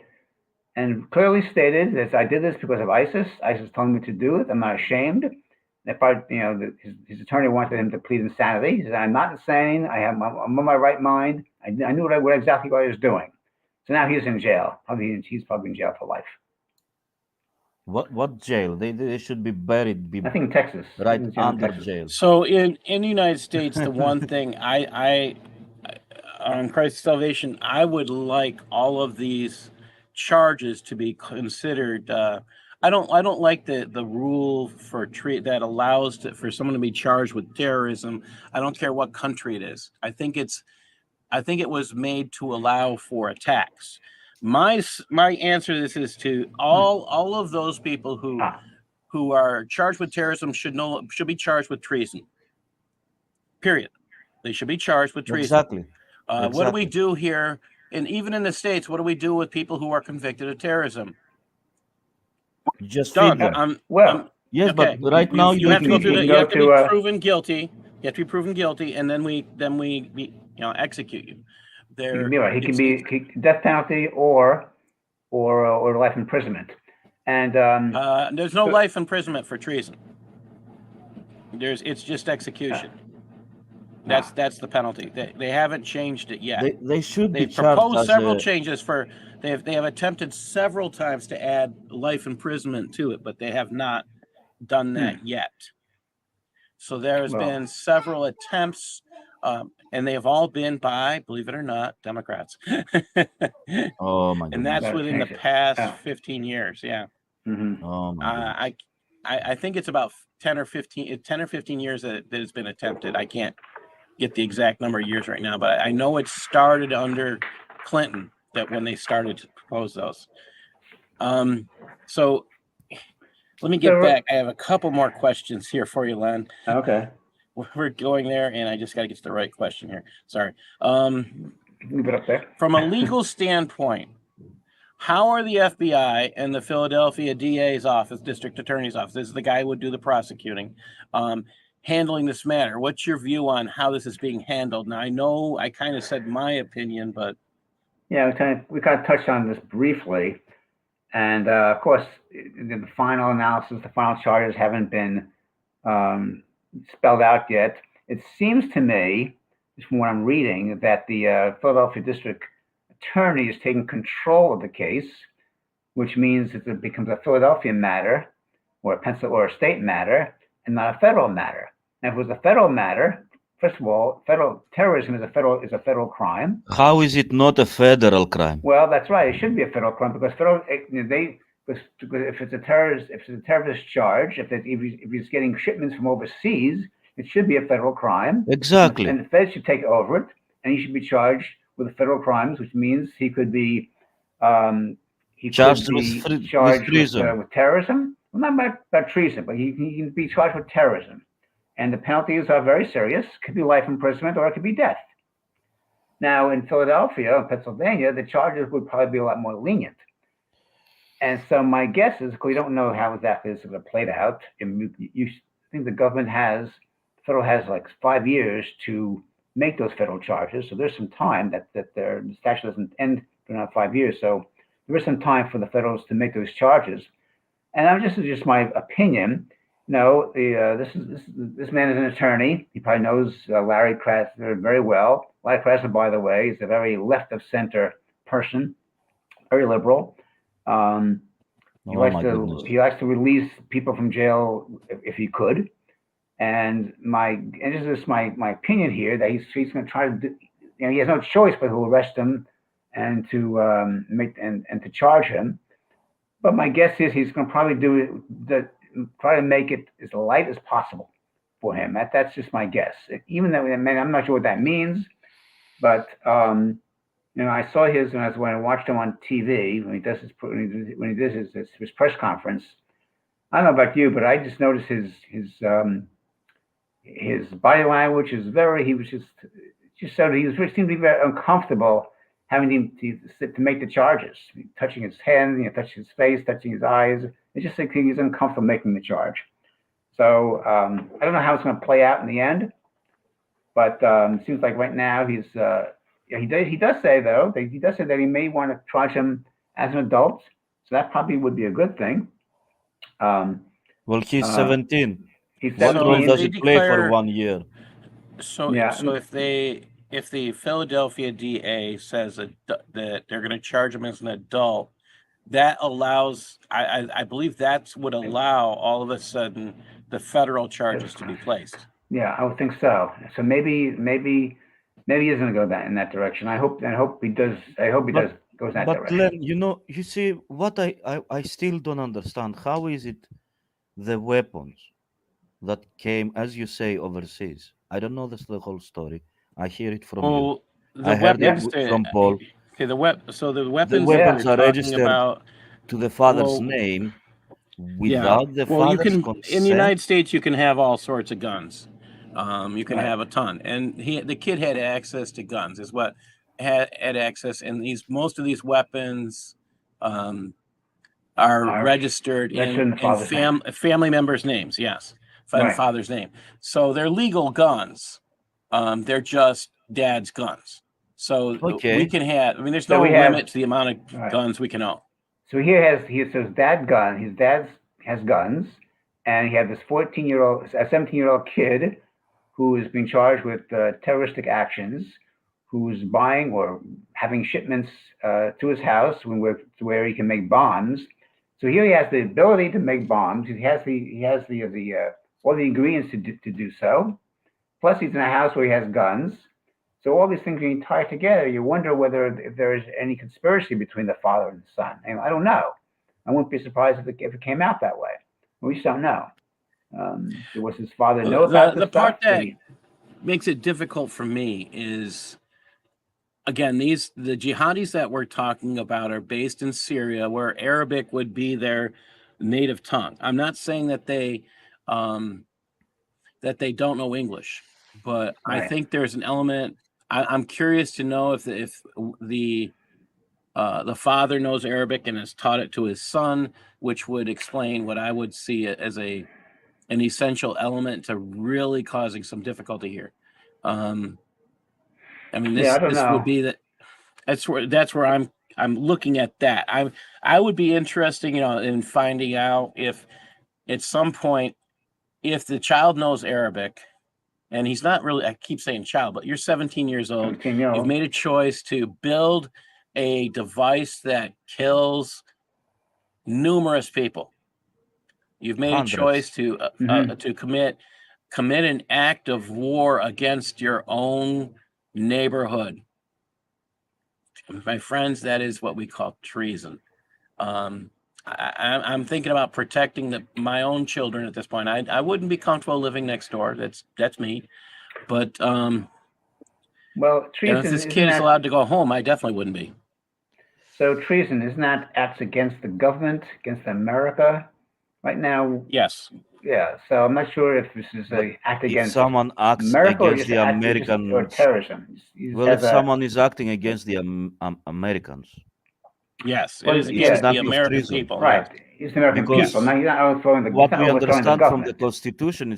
and clearly stated that I did this because of ISIS. ISIS told me to do it. I'm not ashamed. If his attorney wanted him to plead insanity, he said, "I'm not insane. I'm on my right mind. I knew exactly what I was doing." So now he's in jail. He's probably in jail for life. What jail? They should be buried. I think in Texas. Right under jail. So in the United States, the one thing I on Christ's salvation, I would like all of these charges to be considered. I don't like the rule for that allows for someone to be charged with terrorism. I don't care what country it is. I think it's I think it was made to allow for attacks. My answer to this is to all of those people who are charged with terrorism should be charged with treason. Period. They should be charged with treason. Exactly. What do we do here? And even in the States, what do we do with people who are convicted of terrorism? Just Done. feed them. Yes, okay. but right now you have to go through the. You have to be proven guilty. You have to be proven guilty, and then we execute you. He can be death penalty or life imprisonment, and there's no life imprisonment for treason. It's just execution. That's the penalty. They haven't changed it yet. They should be They've charged proposed as several changes for. They have attempted several times to add life imprisonment to it, but they have not done that yet. So there's been several attempts, and they have all been by, believe it or not, Democrats. Oh my goodness. And that's within the past 15 years. Yeah. Mm-hmm. Oh my I think it's about 10 or 15 years that it's been attempted. I can't get the exact number of years right now, but I know it started under Clinton, that when they started to propose those. So let me get back. I have a couple more questions here for you, Len. Okay. We're going there, and I just got to get to the right question here. Sorry. Leave it up there. From a legal standpoint, how are the FBI and the Philadelphia DA's office, District Attorney's office, this is the guy who would do the prosecuting, handling this matter? What's your view on how this is being handled? Now, I know I kind of said my opinion, but yeah, we kind of touched on this briefly, and of course, the final analysis, the final charges haven't been spelled out yet. It seems to me, from what I'm reading, that the Philadelphia District Attorney is taking control of the case, which means that it becomes a Philadelphia matter, or a state matter, and not a federal matter. Now, if it was a federal matter, first of all, federal terrorism is a federal crime. How is it not a federal crime? Well, that's right. It should be a federal crime because if it's a terrorist charge, if he's getting shipments from overseas, it should be a federal crime. Exactly. And the feds should take over it, and he should be charged with federal crimes, which means he could be charged with treason. With terrorism. Well, not about treason, but he can be charged with terrorism. And the penalties are very serious. Could be life imprisonment or it could be death. Now, in Philadelphia, Pennsylvania, the charges would probably be a lot more lenient. And so my guess is, we don't know how exactly this is going to play out. You think the federal has like 5 years to make those federal charges. So there's some time that the statute doesn't end for another 5 years. So there is some time for the federals to make those charges. And this is just my opinion. No, this man is an attorney. He probably knows Larry Krasner very well. Larry Krasner, by the way, is a very left of center person, very liberal. He likes to release people from jail if he could. And this is my opinion here, that he's going to try to do. He has no choice but to arrest him and to to charge him. But my guess is he's going to probably try to make it as light as possible for him. That's just my guess. Even though I'm not sure what that means, but I saw when I watched him on TV when he does his press conference. I don't know about you, but I just noticed his body language is he seemed to be very uncomfortable having to make the charges, touching his hand, touching his face, touching his eyes. It's just like he's uncomfortable making the charge. So I don't know how it's going to play out in the end, but it seems like right now he does say that he may want to charge him as an adult. So that probably would be a good thing. Well, he's 17. He's 17. What role does he play for 1 year? So if the Philadelphia DA says that they're going to charge him as an adult, that allows, I believe that would allow all of a sudden the federal charges to be placed. Yeah, I would think so. So maybe he is going to go in that direction. I hope he does. I hope he goes in that direction. But Len, you see what I still don't understand. How is it the weapons that came, as you say, overseas? I don't know the whole story. I hear it from you. I heard it weapons from Paul. okay, so the The weapons that weapons we're are talking registered about, to the father's well, name yeah. without the Well, you father's can in the consent. United States you can have all sorts of guns. You can Right. have a ton, and the kid had access to guns, is what had access, and most of these weapons are registered in the father's name. family members' names. Yes, and Right. father's name. So they're legal guns. They're just dad's guns. So we Okay. can have. I mean, there's So no we have- limit to the amount of Right. guns we can own. So he says dad gun. His dad has guns, and he had this 17-year-old kid who is being charged with terroristic actions, who's buying or having shipments to his house where he can make bombs. So here he has the ability to make bombs. He has the all the ingredients to do so. Plus, he's in a house where he has guns. So all these things being tied together, you wonder whether if there is any conspiracy between the father and the son. And I don't know. I wouldn't be surprised if it came out that way. We just don't know. Was his father know about this The part stuff? that makes it difficult for me is, again, the jihadis that we're talking about are based in Syria, where Arabic would be their native tongue. I'm not saying that they don't know English, but I Right. think there's an element. I'm curious to know if the father knows Arabic and has taught it to his son, which would explain what I would see as an essential element to really causing some difficulty here. I mean, Yeah, I don't this know. would be that's where I'm looking at that. I would be interested, in finding out if at some point, if the child knows Arabic, and he's not really, I keep saying child, but you're 17 years old. 17-year-old. You've made a choice to build a device that kills numerous people. You've made Hundreds. a choice to commit an act of war against your own neighborhood. My friends, that is what we call treason. I'm thinking about protecting my own children at this point. I wouldn't be comfortable living next door. That's me. But Well, treason. if this kid is allowed to go home, I definitely wouldn't be. So treason isn't that acts against the government, against America? Right now, Yes. yeah. So I'm not sure if this is an act If against someone acts America or against just the act Americans, or terrorism. well, if someone is acting against the Americans, Yes, Well, it is yeah, against the act of American treason. people. right. Yes. It's the American Because people. Now you're not overthrowing the what we overthrowing the understand from the government. Constitution,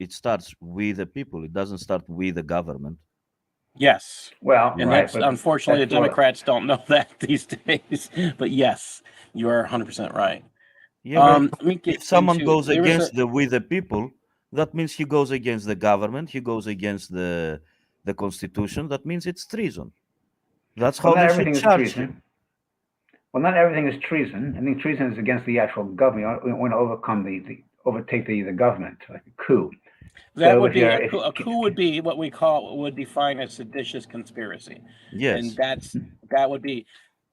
it starts with the people. It doesn't start with the government. Yes. Well, And right, that's but unfortunately that's the Democrats don't know that these days. But yes, you are 100% right. Yeah, Let me get if someone into, goes there was against with the people, that means he goes against the government. He goes against the Constitution. That means it's treason. That's how Well, not they should everything is charge treason. him. Well, not everything is treason. I think treason is against the actual government. We want to overtake the government, like a coup. that So would if be you're a coup would be what we would define as seditious conspiracy. Yes. And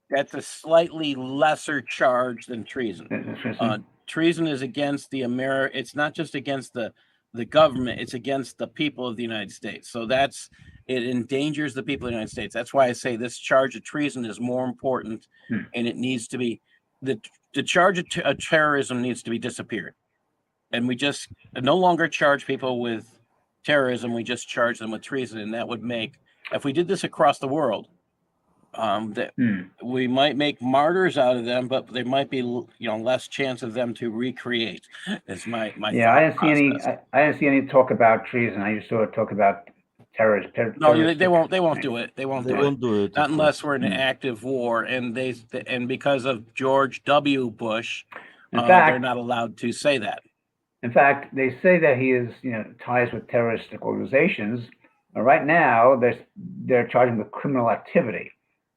that's a slightly lesser charge than treason. Treason is against it's not just against the government, it's against the people of the United States. So it endangers the people of the United States. That's why I say this charge of treason is more important, and it needs to be, the charge of terrorism needs to be disappeared. And we just no longer charge people with terrorism, we just charge them with treason. And that would make, if we did this across the world, that we might make martyrs out of them, but there might be less chance of them to recreate. Is my yeah. I didn't see any talk about treason. I just saw talk about terrorists. No, they won't. They won't do it. They won't do it. Not unless we're in an active war, and because of George W. Bush, they're not allowed to say that. In fact, they say that he is, ties with terroristic organizations. Right now, they're charging with criminal activity.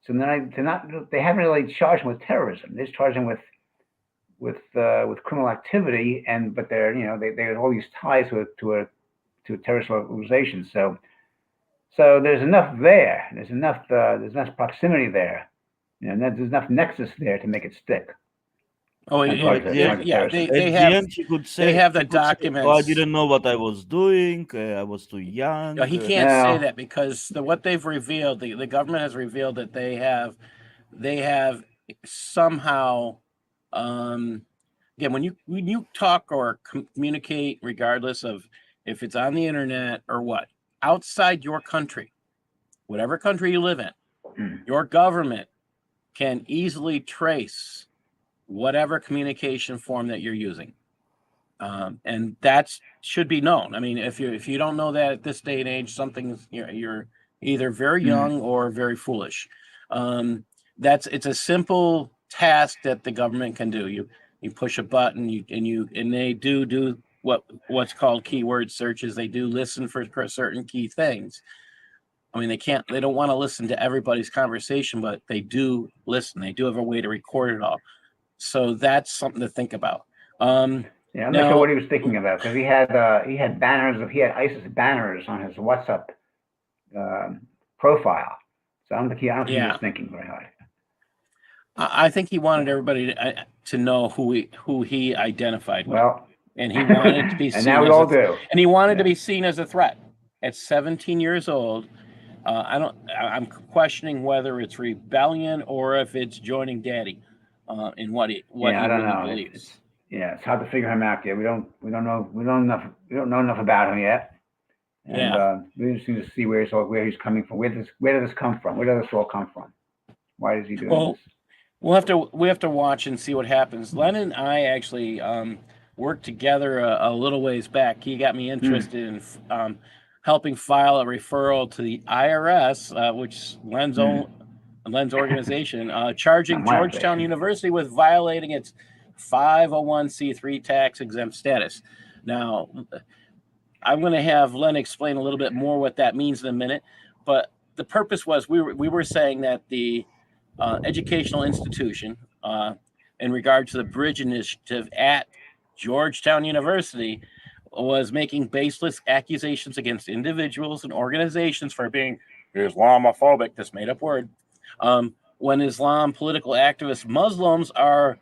So they haven't really charged him with terrorism. They just charged him with criminal activity, but they have all these ties to a terrorist organization. So there's enough there. There's enough proximity there, and there's enough nexus there to make it stick. Oh, It's yeah, hard to- yeah, hard to yeah, parse it. At they the have end, he could say, they have the "Oh, I documents. didn't know what I was doing. I was too young." He can't say No. that because what they've revealed, the government has revealed that they have somehow, again, when you talk or communicate, regardless of if it's on the internet or what, outside your country, whatever country you live in, your government can easily trace whatever communication form that you're using. And that should be known. I mean, if you don't know that at this day and age, something's you're either very young or very foolish. It's a simple task that the government can do. You push a button, and they do what's called keyword searches. They do listen for certain key things. I mean, they don't want to listen to everybody's conversation, but they do listen. They do have a way to record it all. So that's something to think about. Yeah, I'm not sure what he was thinking about, because he had ISIS banners on his WhatsApp profile. So I don't think he was thinking very hard. I think he wanted everybody to know who he identified with. Well, and he wanted to be and seen now we as all do. And he wanted to be seen as a threat. At 17 years old, I'm questioning whether it's rebellion or if it's joining daddy in what he I don't really know. believes. It's hard to figure him out yet. We don't know enough about him yet. And we just need to see where he's coming from. Where does this come from? Where does this all come from? Why is he doing this? We have to watch and see what happens. Len and I actually worked together a little ways back. He got me interested in helping file a referral to the IRS, which Len's organization, charging Georgetown University with violating its 501c3 tax exempt status. Now, I'm going to have Len explain a little bit more what that means in a minute, but the purpose was we were saying that the educational institution, in regard to the Bridge Initiative at Georgetown University, was making baseless accusations against individuals and organizations for being Islamophobic, this made-up word, when Islam political activists, Muslims, are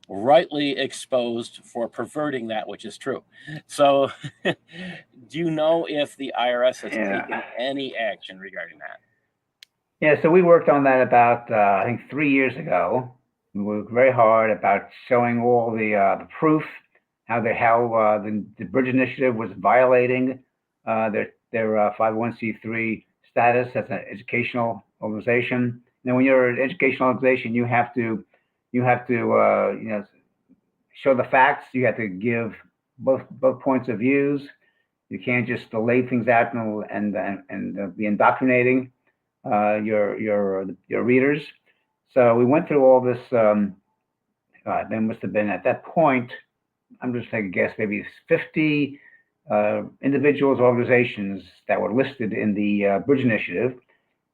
rightly exposed for perverting that which is true. So, do you know if the IRS has taken any action regarding that? Yeah, so we worked on that about, I think, 3 years ago. We worked very hard about showing all the proof, how the Bridge Initiative was violating their 501c3 status as an educational organization. Now, when you're an educational organization, you have to show the facts. You have to give both points of views. You can't just lay things out and be indoctrinating your readers. So we went through all this. There must have been at that point, I'm just taking a guess, maybe 50 individuals, organizations that were listed in the Bridge Initiative,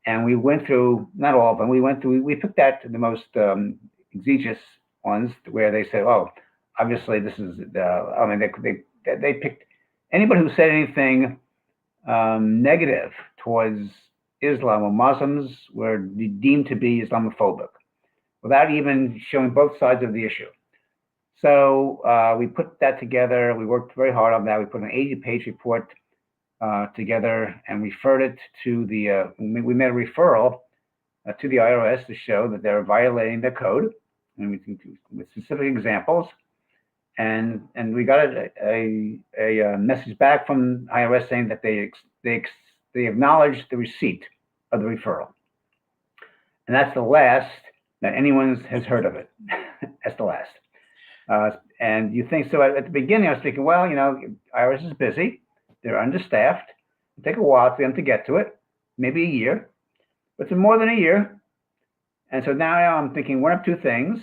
and we went through, not all of them. We picked out the most egregious ones where they said, "Oh, obviously this is." I mean, they picked anybody who said anything negative towards Islam or Muslims were deemed to be Islamophobic, without even showing both sides of the issue. So we put that together. We worked very hard on that. We put an 80-page report together and referred it to the. We made a referral to the IRS to show that they're violating their code, and with specific examples. And we got a message back from IRS saying that they acknowledged the receipt of the referral. And that's the last that anyone has heard of it. That's the last. And you think, so at the beginning, I was thinking, well, IRS is busy. They're understaffed. It'll take a while for them to get to it, maybe a year. But it's more than a year. And so now I'm thinking one of two things.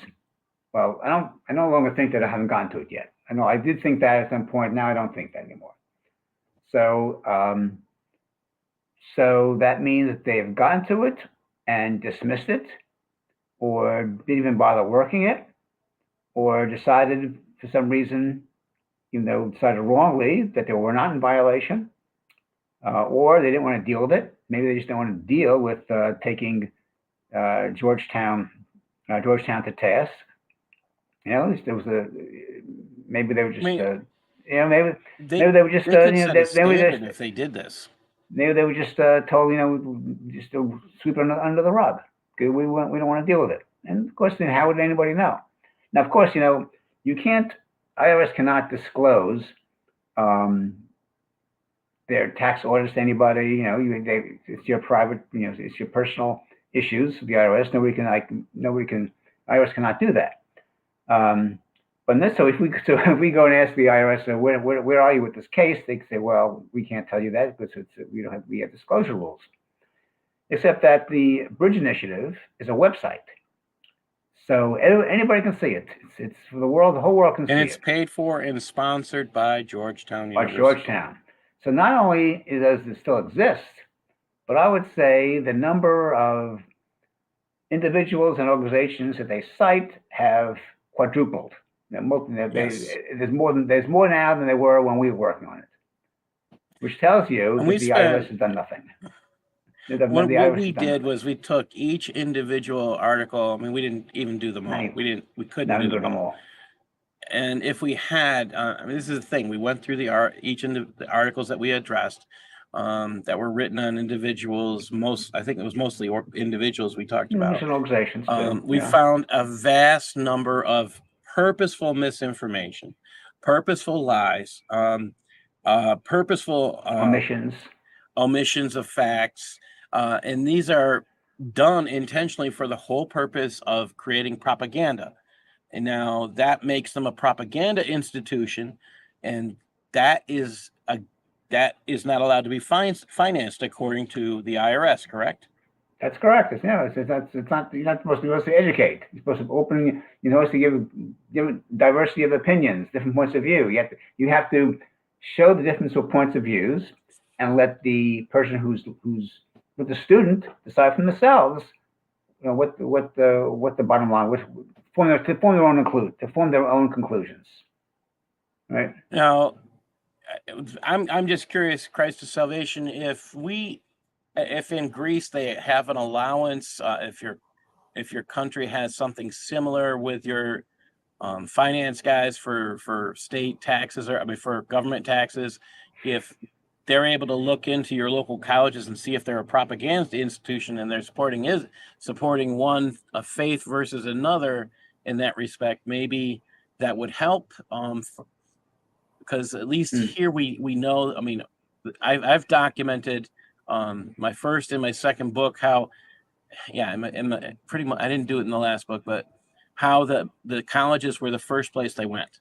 Well, I no longer think that I haven't gotten to it yet. I know I did think that at some point. Now I don't think that anymore. So, so that means that they have gotten to it and dismissed it, or didn't even bother working it, or decided for some reason, decided wrongly that they were not in violation, or they didn't want to deal with it. Maybe they just don't want to deal with taking Georgetown to task. At least there was maybe they were just, mean, maybe they they were just, they could set a maybe standard if they did this. maybe they were just told, just to sweep it under the rug. We don't want to deal with it. And of course, then how would anybody know? Now, of course, you can't. IRS cannot disclose um, their tax orders to anybody. It's your private, it's your personal issues with the IRS. Nobody can. IRS cannot do that. But so if we go and ask the IRS, where are you with this case? They say, well, we can't tell you that because we have disclosure rules. Except that the Bridge Initiative is a website, so anybody can see it. It's for the world. The whole world can see it. And it's paid for and sponsored by Georgetown University. By Georgetown. So not only does it still exist, but I would say the number of individuals and organizations that they cite have quadrupled. Yes. There's more now than there were when we were working on it, which tells you that the IRS has done nothing. What we did was we took each individual article. I mean, we didn't even do them all. We couldn't do them all. And if we had, I mean, this is the thing. We went through each of the articles that we addressed that were written on individuals. I think it was mostly individuals we talked about. Organizations. We found a vast number of purposeful misinformation, purposeful lies, purposeful omissions of facts. And these are done intentionally for the whole purpose of creating propaganda. And now that makes them a propaganda institution, and that is not allowed to be financed according to the IRS, correct? That's correct. It's not. You're not supposed to educate. You're supposed to open. You're supposed to give diversity of opinions, different points of view. You have to show the difference of points of views, and let the person who's with the student decide for themselves, what the bottom line, to form their own conclusions. Right. Now, I'm just curious, Christ of Salvation, if in Greece they have an allowance, if your country has something similar with your finance guys for state taxes, or for government taxes, if they're able to look into your local colleges and see if they're a propaganda institution and they're supporting a faith versus another in that respect, maybe that would help. Because at least here we know. I mean, I've documented my first and my second book how, pretty much I didn't do it in the last book, but how the colleges were the first place they went.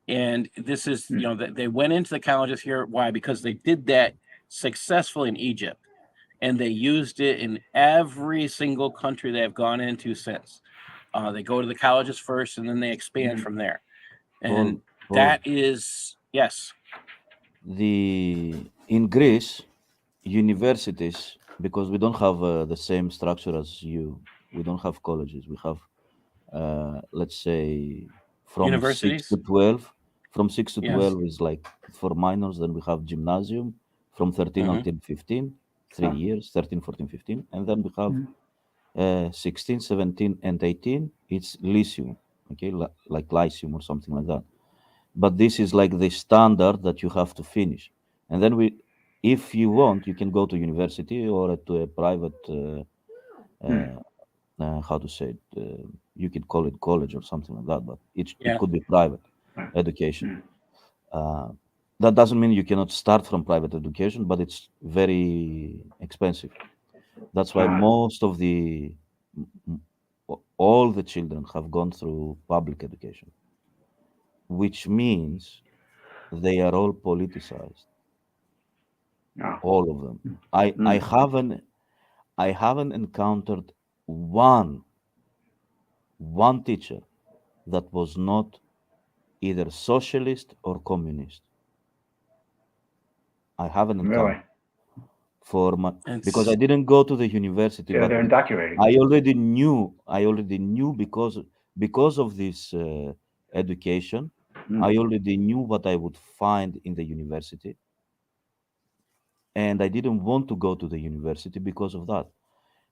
And this is, that they went into the colleges here. Why? Because they did that successfully in Egypt, and they used it in every single country they have gone into since. They go to the colleges first, and then they expand from there. And that is, yes. In Greece, universities, because we don't have the same structure as you, we don't have colleges. We have, let's say, from universities? 6 to 12. From 6 to 12 is like for minors. Then we have gymnasium from 13 until 15, 3 years, 13, 14, 15. And then we have 16, 17, and 18. It's lyceum, okay, like lyceum or something like that. But this is like the standard that you have to finish. And then if you want, you can go to university or to a private, how to say it, you could call it college or something like that, but it could be private education. That doesn't mean you cannot start from private education, but it's very expensive. That's why all the children have gone through public education, which means they are all politicized. All of them. I haven't encountered one teacher that was not either socialist or communist. I haven't encountered. Because I didn't go to the university, but they're indoctrinating. I already knew because of this education. I already knew what I would find in the university, and I didn't want to go to the university because of that.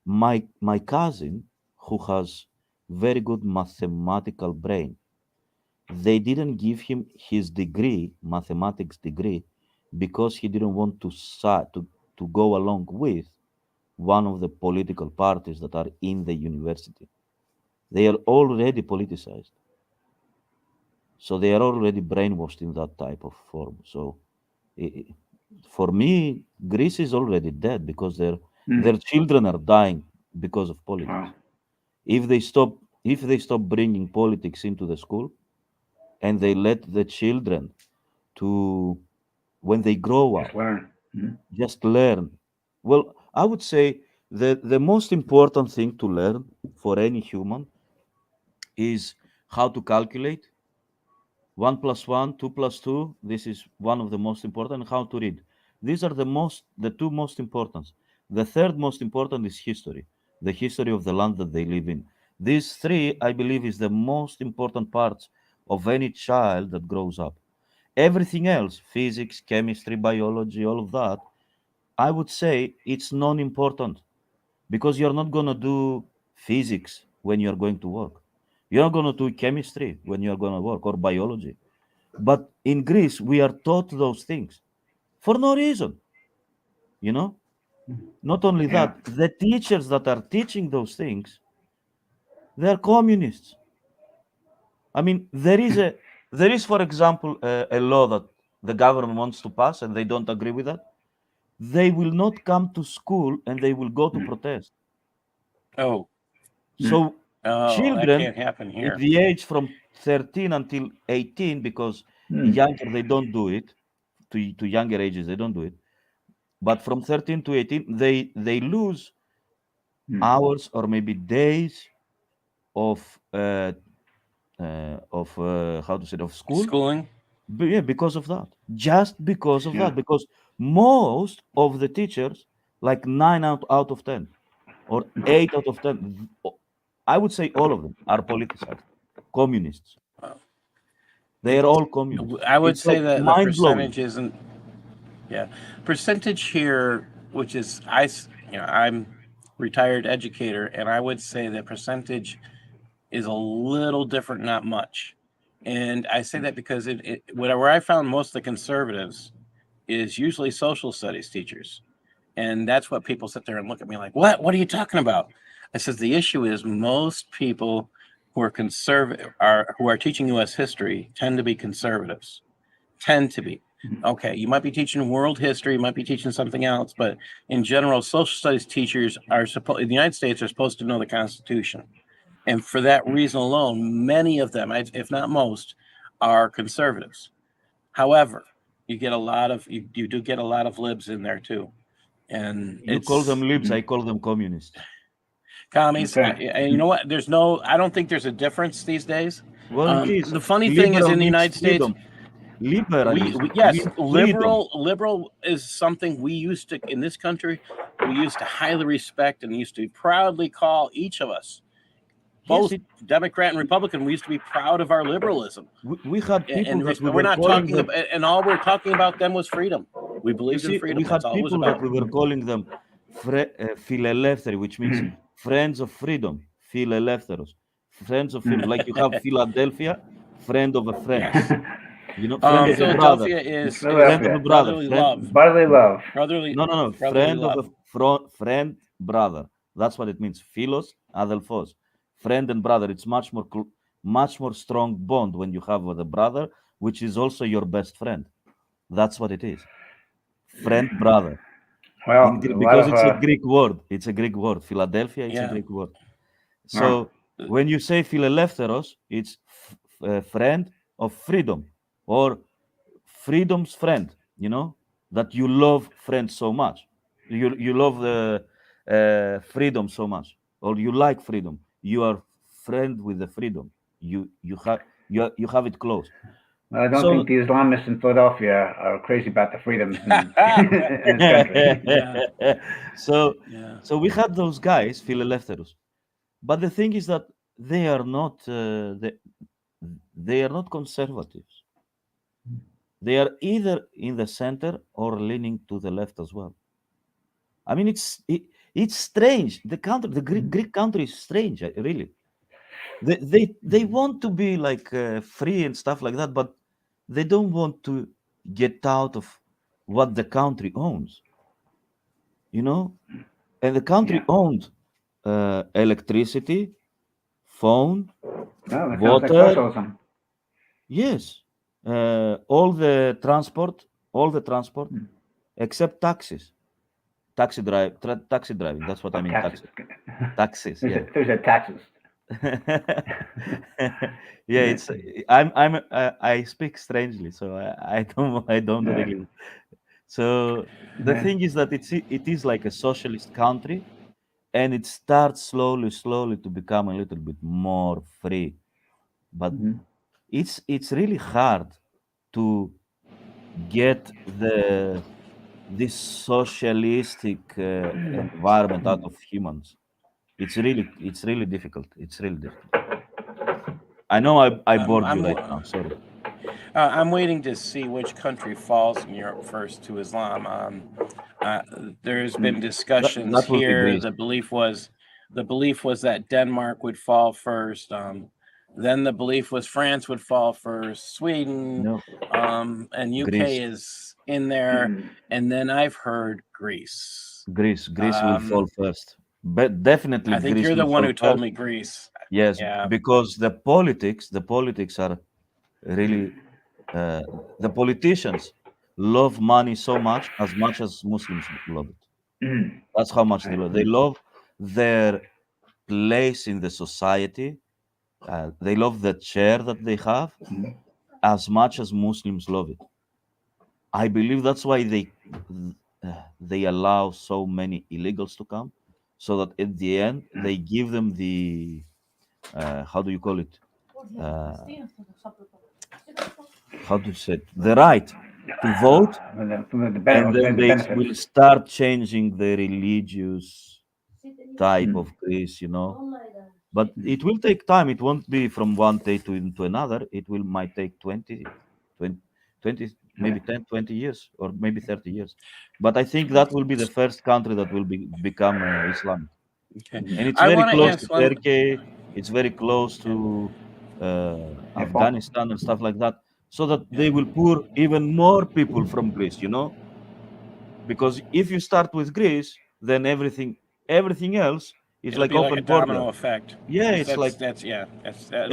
My cousin, who has very good mathematical brain, They didn't give him his degree, mathematics degree, because he didn't want to go along with one of the political parties that are in the university. They are already politicized. So they are already brainwashed in that type of form. So for me, Greece is already dead because their children are dying because of politics. Wow. If they stop bringing politics into the school and they let the children to when they grow up Just learn. just learn. Well, I would say the most important thing to learn for any human is how to calculate 1 plus 1, 2 plus 2. This is one of the most important. How to read. These are the two most important. The third most important is history, the history of the land that they live in. These three, I believe, is the most important parts of any child that grows up. Everything else, physics, chemistry, biology, all of that, I would say it's non-important because you're not going to do physics when you're going to work. You're not going to do chemistry when you're going to work or biology. But in Greece, we are taught those things for no reason. You know, not only Yeah. that, the teachers that are teaching those things, they're communists. I mean, there is, for example, a law that the government wants to pass, and they don't agree with that. They will not come to school, and they will go to protest. Oh, So oh, that children can't happen at here. the age from 13 until 18, because younger they don't do it, to younger ages they don't do it, but from 13 to 18 they lose hours or maybe days of how to say it, of school. Schooling. But yeah, because of that, just because of Yeah. that, because most of the teachers, like 9 out of 10 or 8 out of 10, I would say all of them are politicized communists. They are all communists. I would It's say like that the mind blowing. percentage isn't. Yeah, percentage here, which is I'm retired educator, and I would say that percentage is a little different, not much. And I say that because where I found most of the conservatives is usually social studies teachers. And that's what people sit there and look at me like, what? What are you talking about? I says the issue is most people who are conservative who are teaching U.S. history tend to be conservatives. Tend to be. Okay, you might be teaching world history, you might be teaching something else, but in general, social studies teachers are supposed in the United States are supposed to know the Constitution. And for that reason alone, many of them, if not most, are conservatives. However, you get a lot of you do get a lot of libs in there too. And You call them libs, I call them communists. commies. Okay. And you know what? I don't think there's a difference these days. Well, it is. The funny thing is Liberal in the means United States, freedom. Liberalism yes, means freedom. liberal is something we used to in this country. We used to highly respect and used to proudly call each of us, Yes, both Democrat and Republican. We used to be proud of our liberalism. we had people And that we we're were not calling talking them. about, and all we're talking about then was freedom. We You believed in see, we freedom. had That's all it was people that about. we were calling them φιλελεύθεροι, which means friends of freedom. Φιλελεύθερος. Friends of freedom. Like you have Philadelphia, friend of a friend. Yes. You know, friend of a brother. Philadelphia is Friend of a brother. brotherly Friend, love. Brotherly love. no. Brotherly Friend of love. a friend, brother. That's what it means. Philos, adelphos. Friend and brother. It's much more strong bond when you have with a brother, which is also your best friend. That's what it is. Friend, brother. Well, a lot Because of it's a Greek word. It's a Greek word. Philadelphia, it's a Yeah. Greek word. So when you say φιλελεύθερος, it's friend of freedom or freedom's friend, you know, that you love friends so much. You love the freedom so much, or you like freedom. You are friend with the freedom. You have it close. Well, I don't So think the Islamists in Philadelphia are crazy about the freedoms in this country. Yeah. so Yeah. so we had those guys, φιλελεύθερους. But the thing is that they are not they are not conservatives. They are either in the center or leaning to the left as well. I mean, it's strange. The Greek country is strange, really. They want to be like free and stuff like that, but they don't want to get out of what the country owns, you know. And the country Yeah. owned electricity, phone, No, it sounds like water. socialism. Yes, all the transport, Hmm. except taxis, taxi driving. That's what I mean. Taxes. Taxis. Yeah. There's a taxes. Yeah, it's I speak strangely, so I don't Yeah. really. So the Yeah. thing is that it is like a socialist country, and it starts slowly to become a little bit more free, but Mhm. it's really hard to get this socialistic environment out of humans. It's really difficult. It's really difficult. I know I bored you right now. Sorry. I'm waiting to see which country falls in Europe first to Islam. There's been discussions that will be here. Greece. The belief was that Denmark would fall first. Then the belief was France would fall first, Sweden, No, and UK Greece. is in there, and then I've heard Greece. Greece will fall first, but definitely I think Greece you're the will one fall who told first. me Greece. Yes, Yeah. because the politics are really the politicians love money so much as Muslims love it. That's how much they love. They love their place in the society. They love the chair that they have as much as Muslims love it. I believe that's why they allow so many illegals to come, so that at the end they give them the how do you call it? How to say it? The right to vote, and then they will start changing the religious type of Greece, But it will take time. It won't be from one day to another. It might take 20, maybe 10, 20 years, or maybe 30 years. But I think that will be the first country that will become Islamic. Okay. And it's I very want to close to ask one. Turkey. It's very close to Afghanistan and stuff like that. So that they will pour even more people from Greece, because if you start with Greece, then everything else is It'll like be like open a border. domino effect. Yeah, it's like It'll be a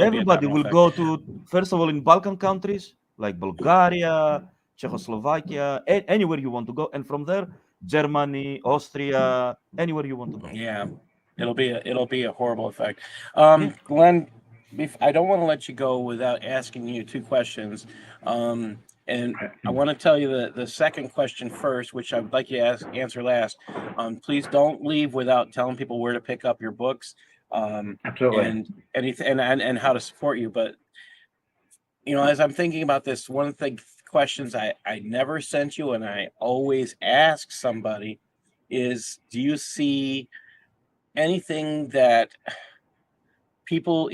everybody domino will effect. go to, first of all, in Balkan countries like Bulgaria, Czechoslovakia, anywhere you want to go, and from there, Germany, Austria, anywhere you want to go. Yeah, it'll be a horrible effect. Yeah. Glenn, I don't want to let you go without asking you two questions. And I want to tell you the second question first, which I would like you to answer last. Please don't leave without telling people where to pick up your books. Absolutely. And anything and how to support you. But as I'm thinking about this, one of the questions I never sent you and I always ask somebody is, do you see anything that people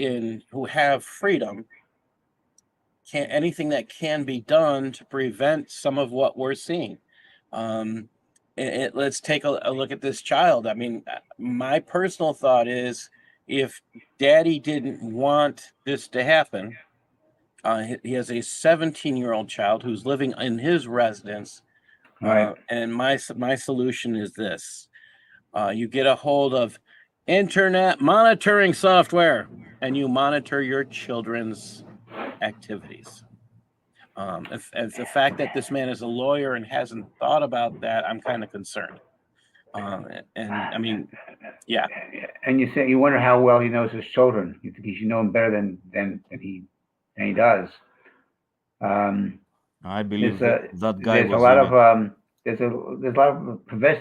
who have freedom anything that can be done to prevent some of what we're seeing? Let's take a look at this child. I mean, my personal thought is, if Daddy didn't want this to happen, he has a 17-year-old child who's living in his residence, Right. and my solution is this: you get a hold of internet monitoring software, and you monitor your children's activities. If the fact that this man is a lawyer and hasn't thought about that, I'm kind of concerned. And I mean, yeah. And you wonder how well he knows his children. You think he should know them better than he does. I believe that guy there's was a lot of there's a lot of prevent.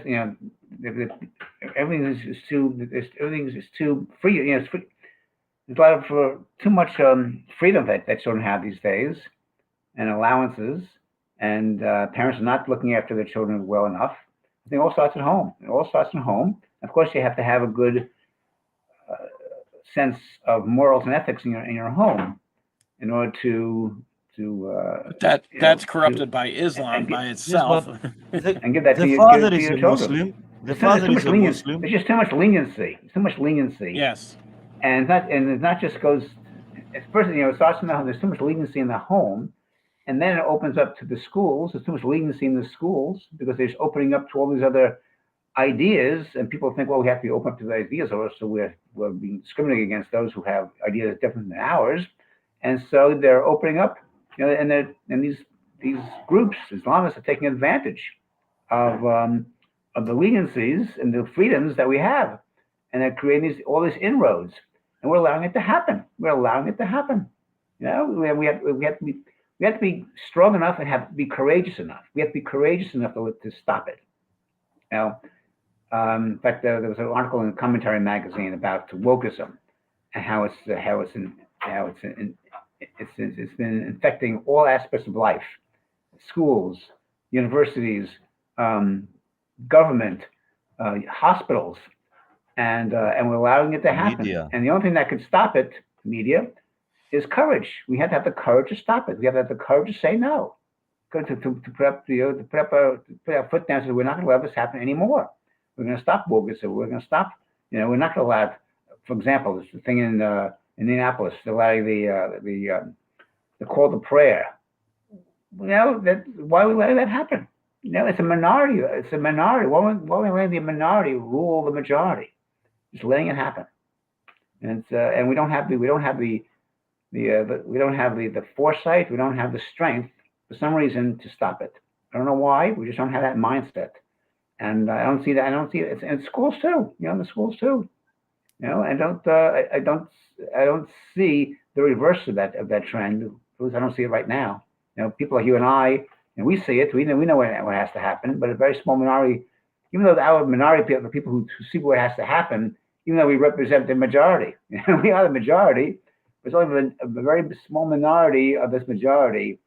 Everything is too free. It's free. There's a lot of too much freedom that children have these days, and allowances, and parents are not looking after their children well enough. I think it all starts at home. It all starts at home. Of course, you have to have a good sense of morals and ethics in your home in order to that's corrupted by Islam by itself. And give that the to father is your a children. Muslim. The father is a Muslim. There's just too much leniency. Too much leniency. Yes. and it's not just goes. It's first, it starts in the home. There's too much leniency in the home, and then it opens up to the schools. There's too much leniency in the schools because they're just opening up to all these other ideas, and people think, well, we have to be open up to the ideas, or so we're being discriminated against those who have ideas different than ours, and so they're opening up, and these groups, Islamists, are taking advantage of the leniencies and the freedoms that we have, and they're creating all these inroads, and we're allowing it to happen. We're allowing it to happen. We have to be strong enough and be courageous enough. We have to be courageous enough to stop it. In fact, there was an article in Commentary magazine about wokeism and how it's been infecting all aspects of life, schools, universities, government, hospitals, and we're allowing it to happen. Media. And the only thing that could stop it, media, is courage. We have to have the courage to stop it. We have to have the courage to say no. To put our foot down and say we're not going to let this happen anymore. We're going to stop wokeism. We're going to stop. We're not going to allow. For example, this thing in Indianapolis, allowing the call to prayer. Why are we letting that happen? It's a minority. It's a minority. Why are we letting the minority rule the majority? Just letting it happen. And we don't have the foresight. We don't have the strength for some reason to stop it. I don't know why. We just don't have that mindset. And I don't see that. I don't see it. It's in schools too. In the schools too. I don't see the reverse of that trend. At least I don't see it right now. People like you and I, and we see it. We know what has to happen. But a very small minority, even though our minority, the people who see what has to happen, even though we represent the majority, we are the majority. There's only a very small minority of this majority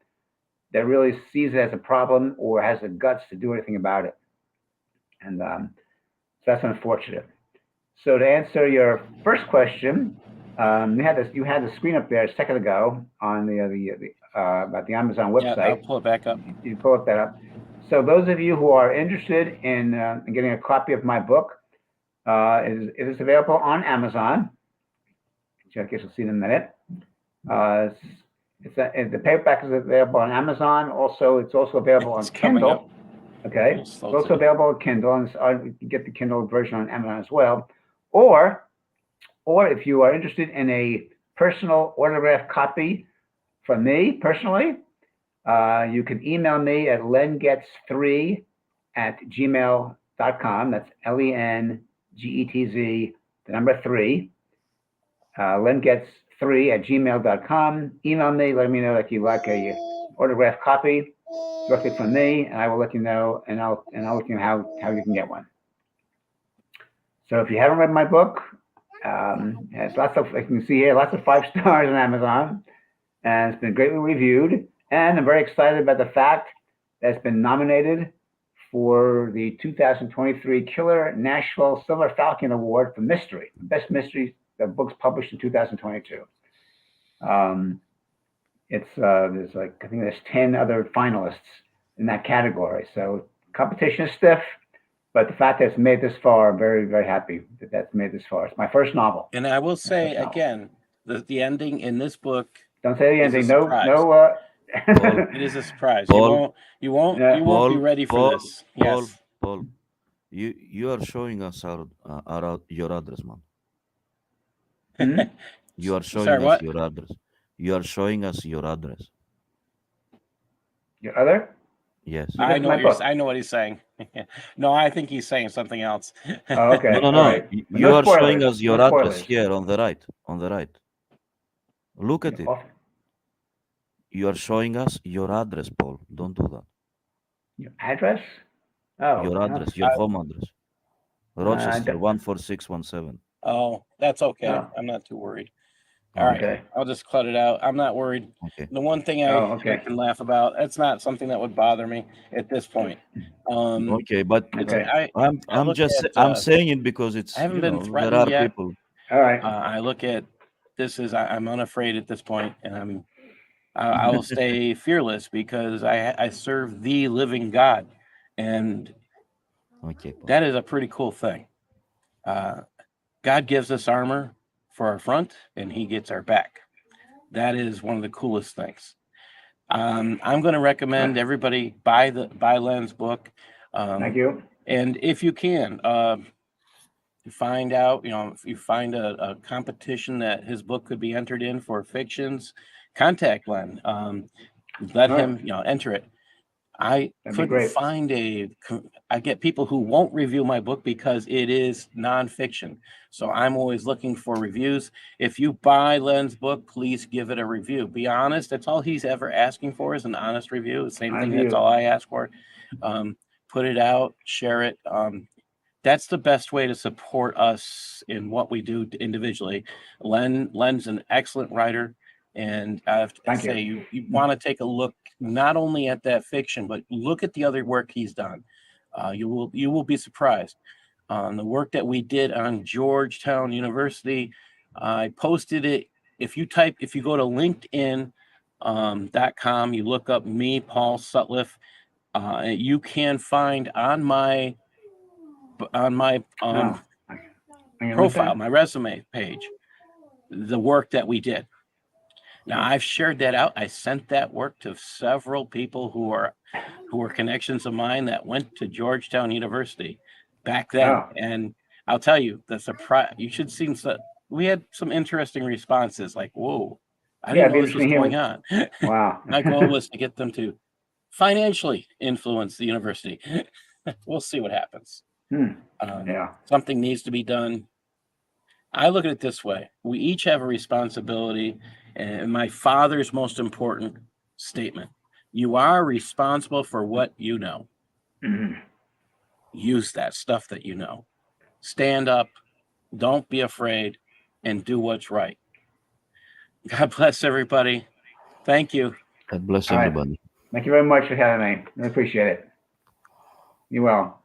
that really sees it as a problem or has the guts to do anything about it. And so that's unfortunate. So to answer your first question, you had the screen up there a second ago on about the Amazon website. Yeah, I'll pull it back up. You pull that up. So those of you who are interested in getting a copy of my book, it is available on Amazon, which I guess you'll see in a minute. The paperback is available on Amazon. Also, it's also available on Kindle. Okay, it's also available on Kindle, and you can get the Kindle version on Amazon as well. Or if you are interested in a personal autographed copy from me personally, you can email me at lengetz3@gmail.com. That's LENGETZ, the number 3. lengetz3@gmail.com. Email me, let me know that you like a autographed copy directly from me, and I will let you know, and I'll let you know how you can get one. So if you haven't read my book, it's lots of, like you can see here, lots of 5 stars on Amazon, and it's been greatly reviewed. And I'm very excited about the fact that it's been nominated for the 2023 Killer Nashville Silver Falcon Award for Mystery, the best mystery books published in 2022. There's I think there's 10 other finalists in that category. So competition is stiff, but the fact that it's made this far, I'm very, very happy that that's made this far. It's my first novel. And I will say again, the ending in this book. Don't say the ending. No. It is a surprise. You won't be ready for this. Yes. Paul, you are showing us your address, man. You are showing us your address. You are showing us your address. Your other? Yes. I know what he's saying. No, I think he's saying something else. Oh, okay. No. Right. You are showing us your address here on the right. Look at it. You are showing us your address, Paul. Don't do that. Your address? Oh. Your address, your home address. Rochester, 14617. Oh, that's okay. Oh. I'm not too worried. All right. I'll just cut it out. I'm not worried. Okay. The one thing I can laugh about, it's not something that would bother me at this point. I'm saying it because it's, I haven't been threatened there are yet. people. All right. I look at this as I'm unafraid at this point, and I will stay fearless because I serve the living God, and that is a pretty cool thing. God gives us armor for our front and he gets our back. That is one of the coolest things. I'm going to recommend everybody buy Len's book. Thank you. And if you can, find out, if you find a competition that his book could be entered in for fictions, contact Len. Let him, enter it. I couldn't find I get people who won't review my book because it is nonfiction. So I'm always looking for reviews. If you buy Len's book, please give it a review. Be honest. That's all he's ever asking for is an honest review. The same thing. That's all I ask for. Put it out, share it. That's the best way to support us in what we do individually. Len's an excellent writer. And I have to say, you want to take a look not only at that fiction, but look at the other work he's done. You will be surprised. The work that we did on Georgetown University, I posted it. If you go to LinkedIn.com, you look up me, Paul Sutliff, you can find on my profile, my resume page, the work that we did. Now I've shared that out. I sent that work to several people who were connections of mine that went to Georgetown University back then. And I'll tell you, the surprise, you should see, we had some interesting responses like, whoa, I didn't know this was going on. Wow. My goal was to get them to financially influence the university. We'll see what happens. Something needs to be done. I look at it this way. We each have a responsibility. And my father's most important statement, you are responsible for what you know. Use that stuff that you know. Stand up, don't be afraid, and do what's right. God bless everybody. Thank you. God bless everybody. Thank you very much for having me. I appreciate it. You well.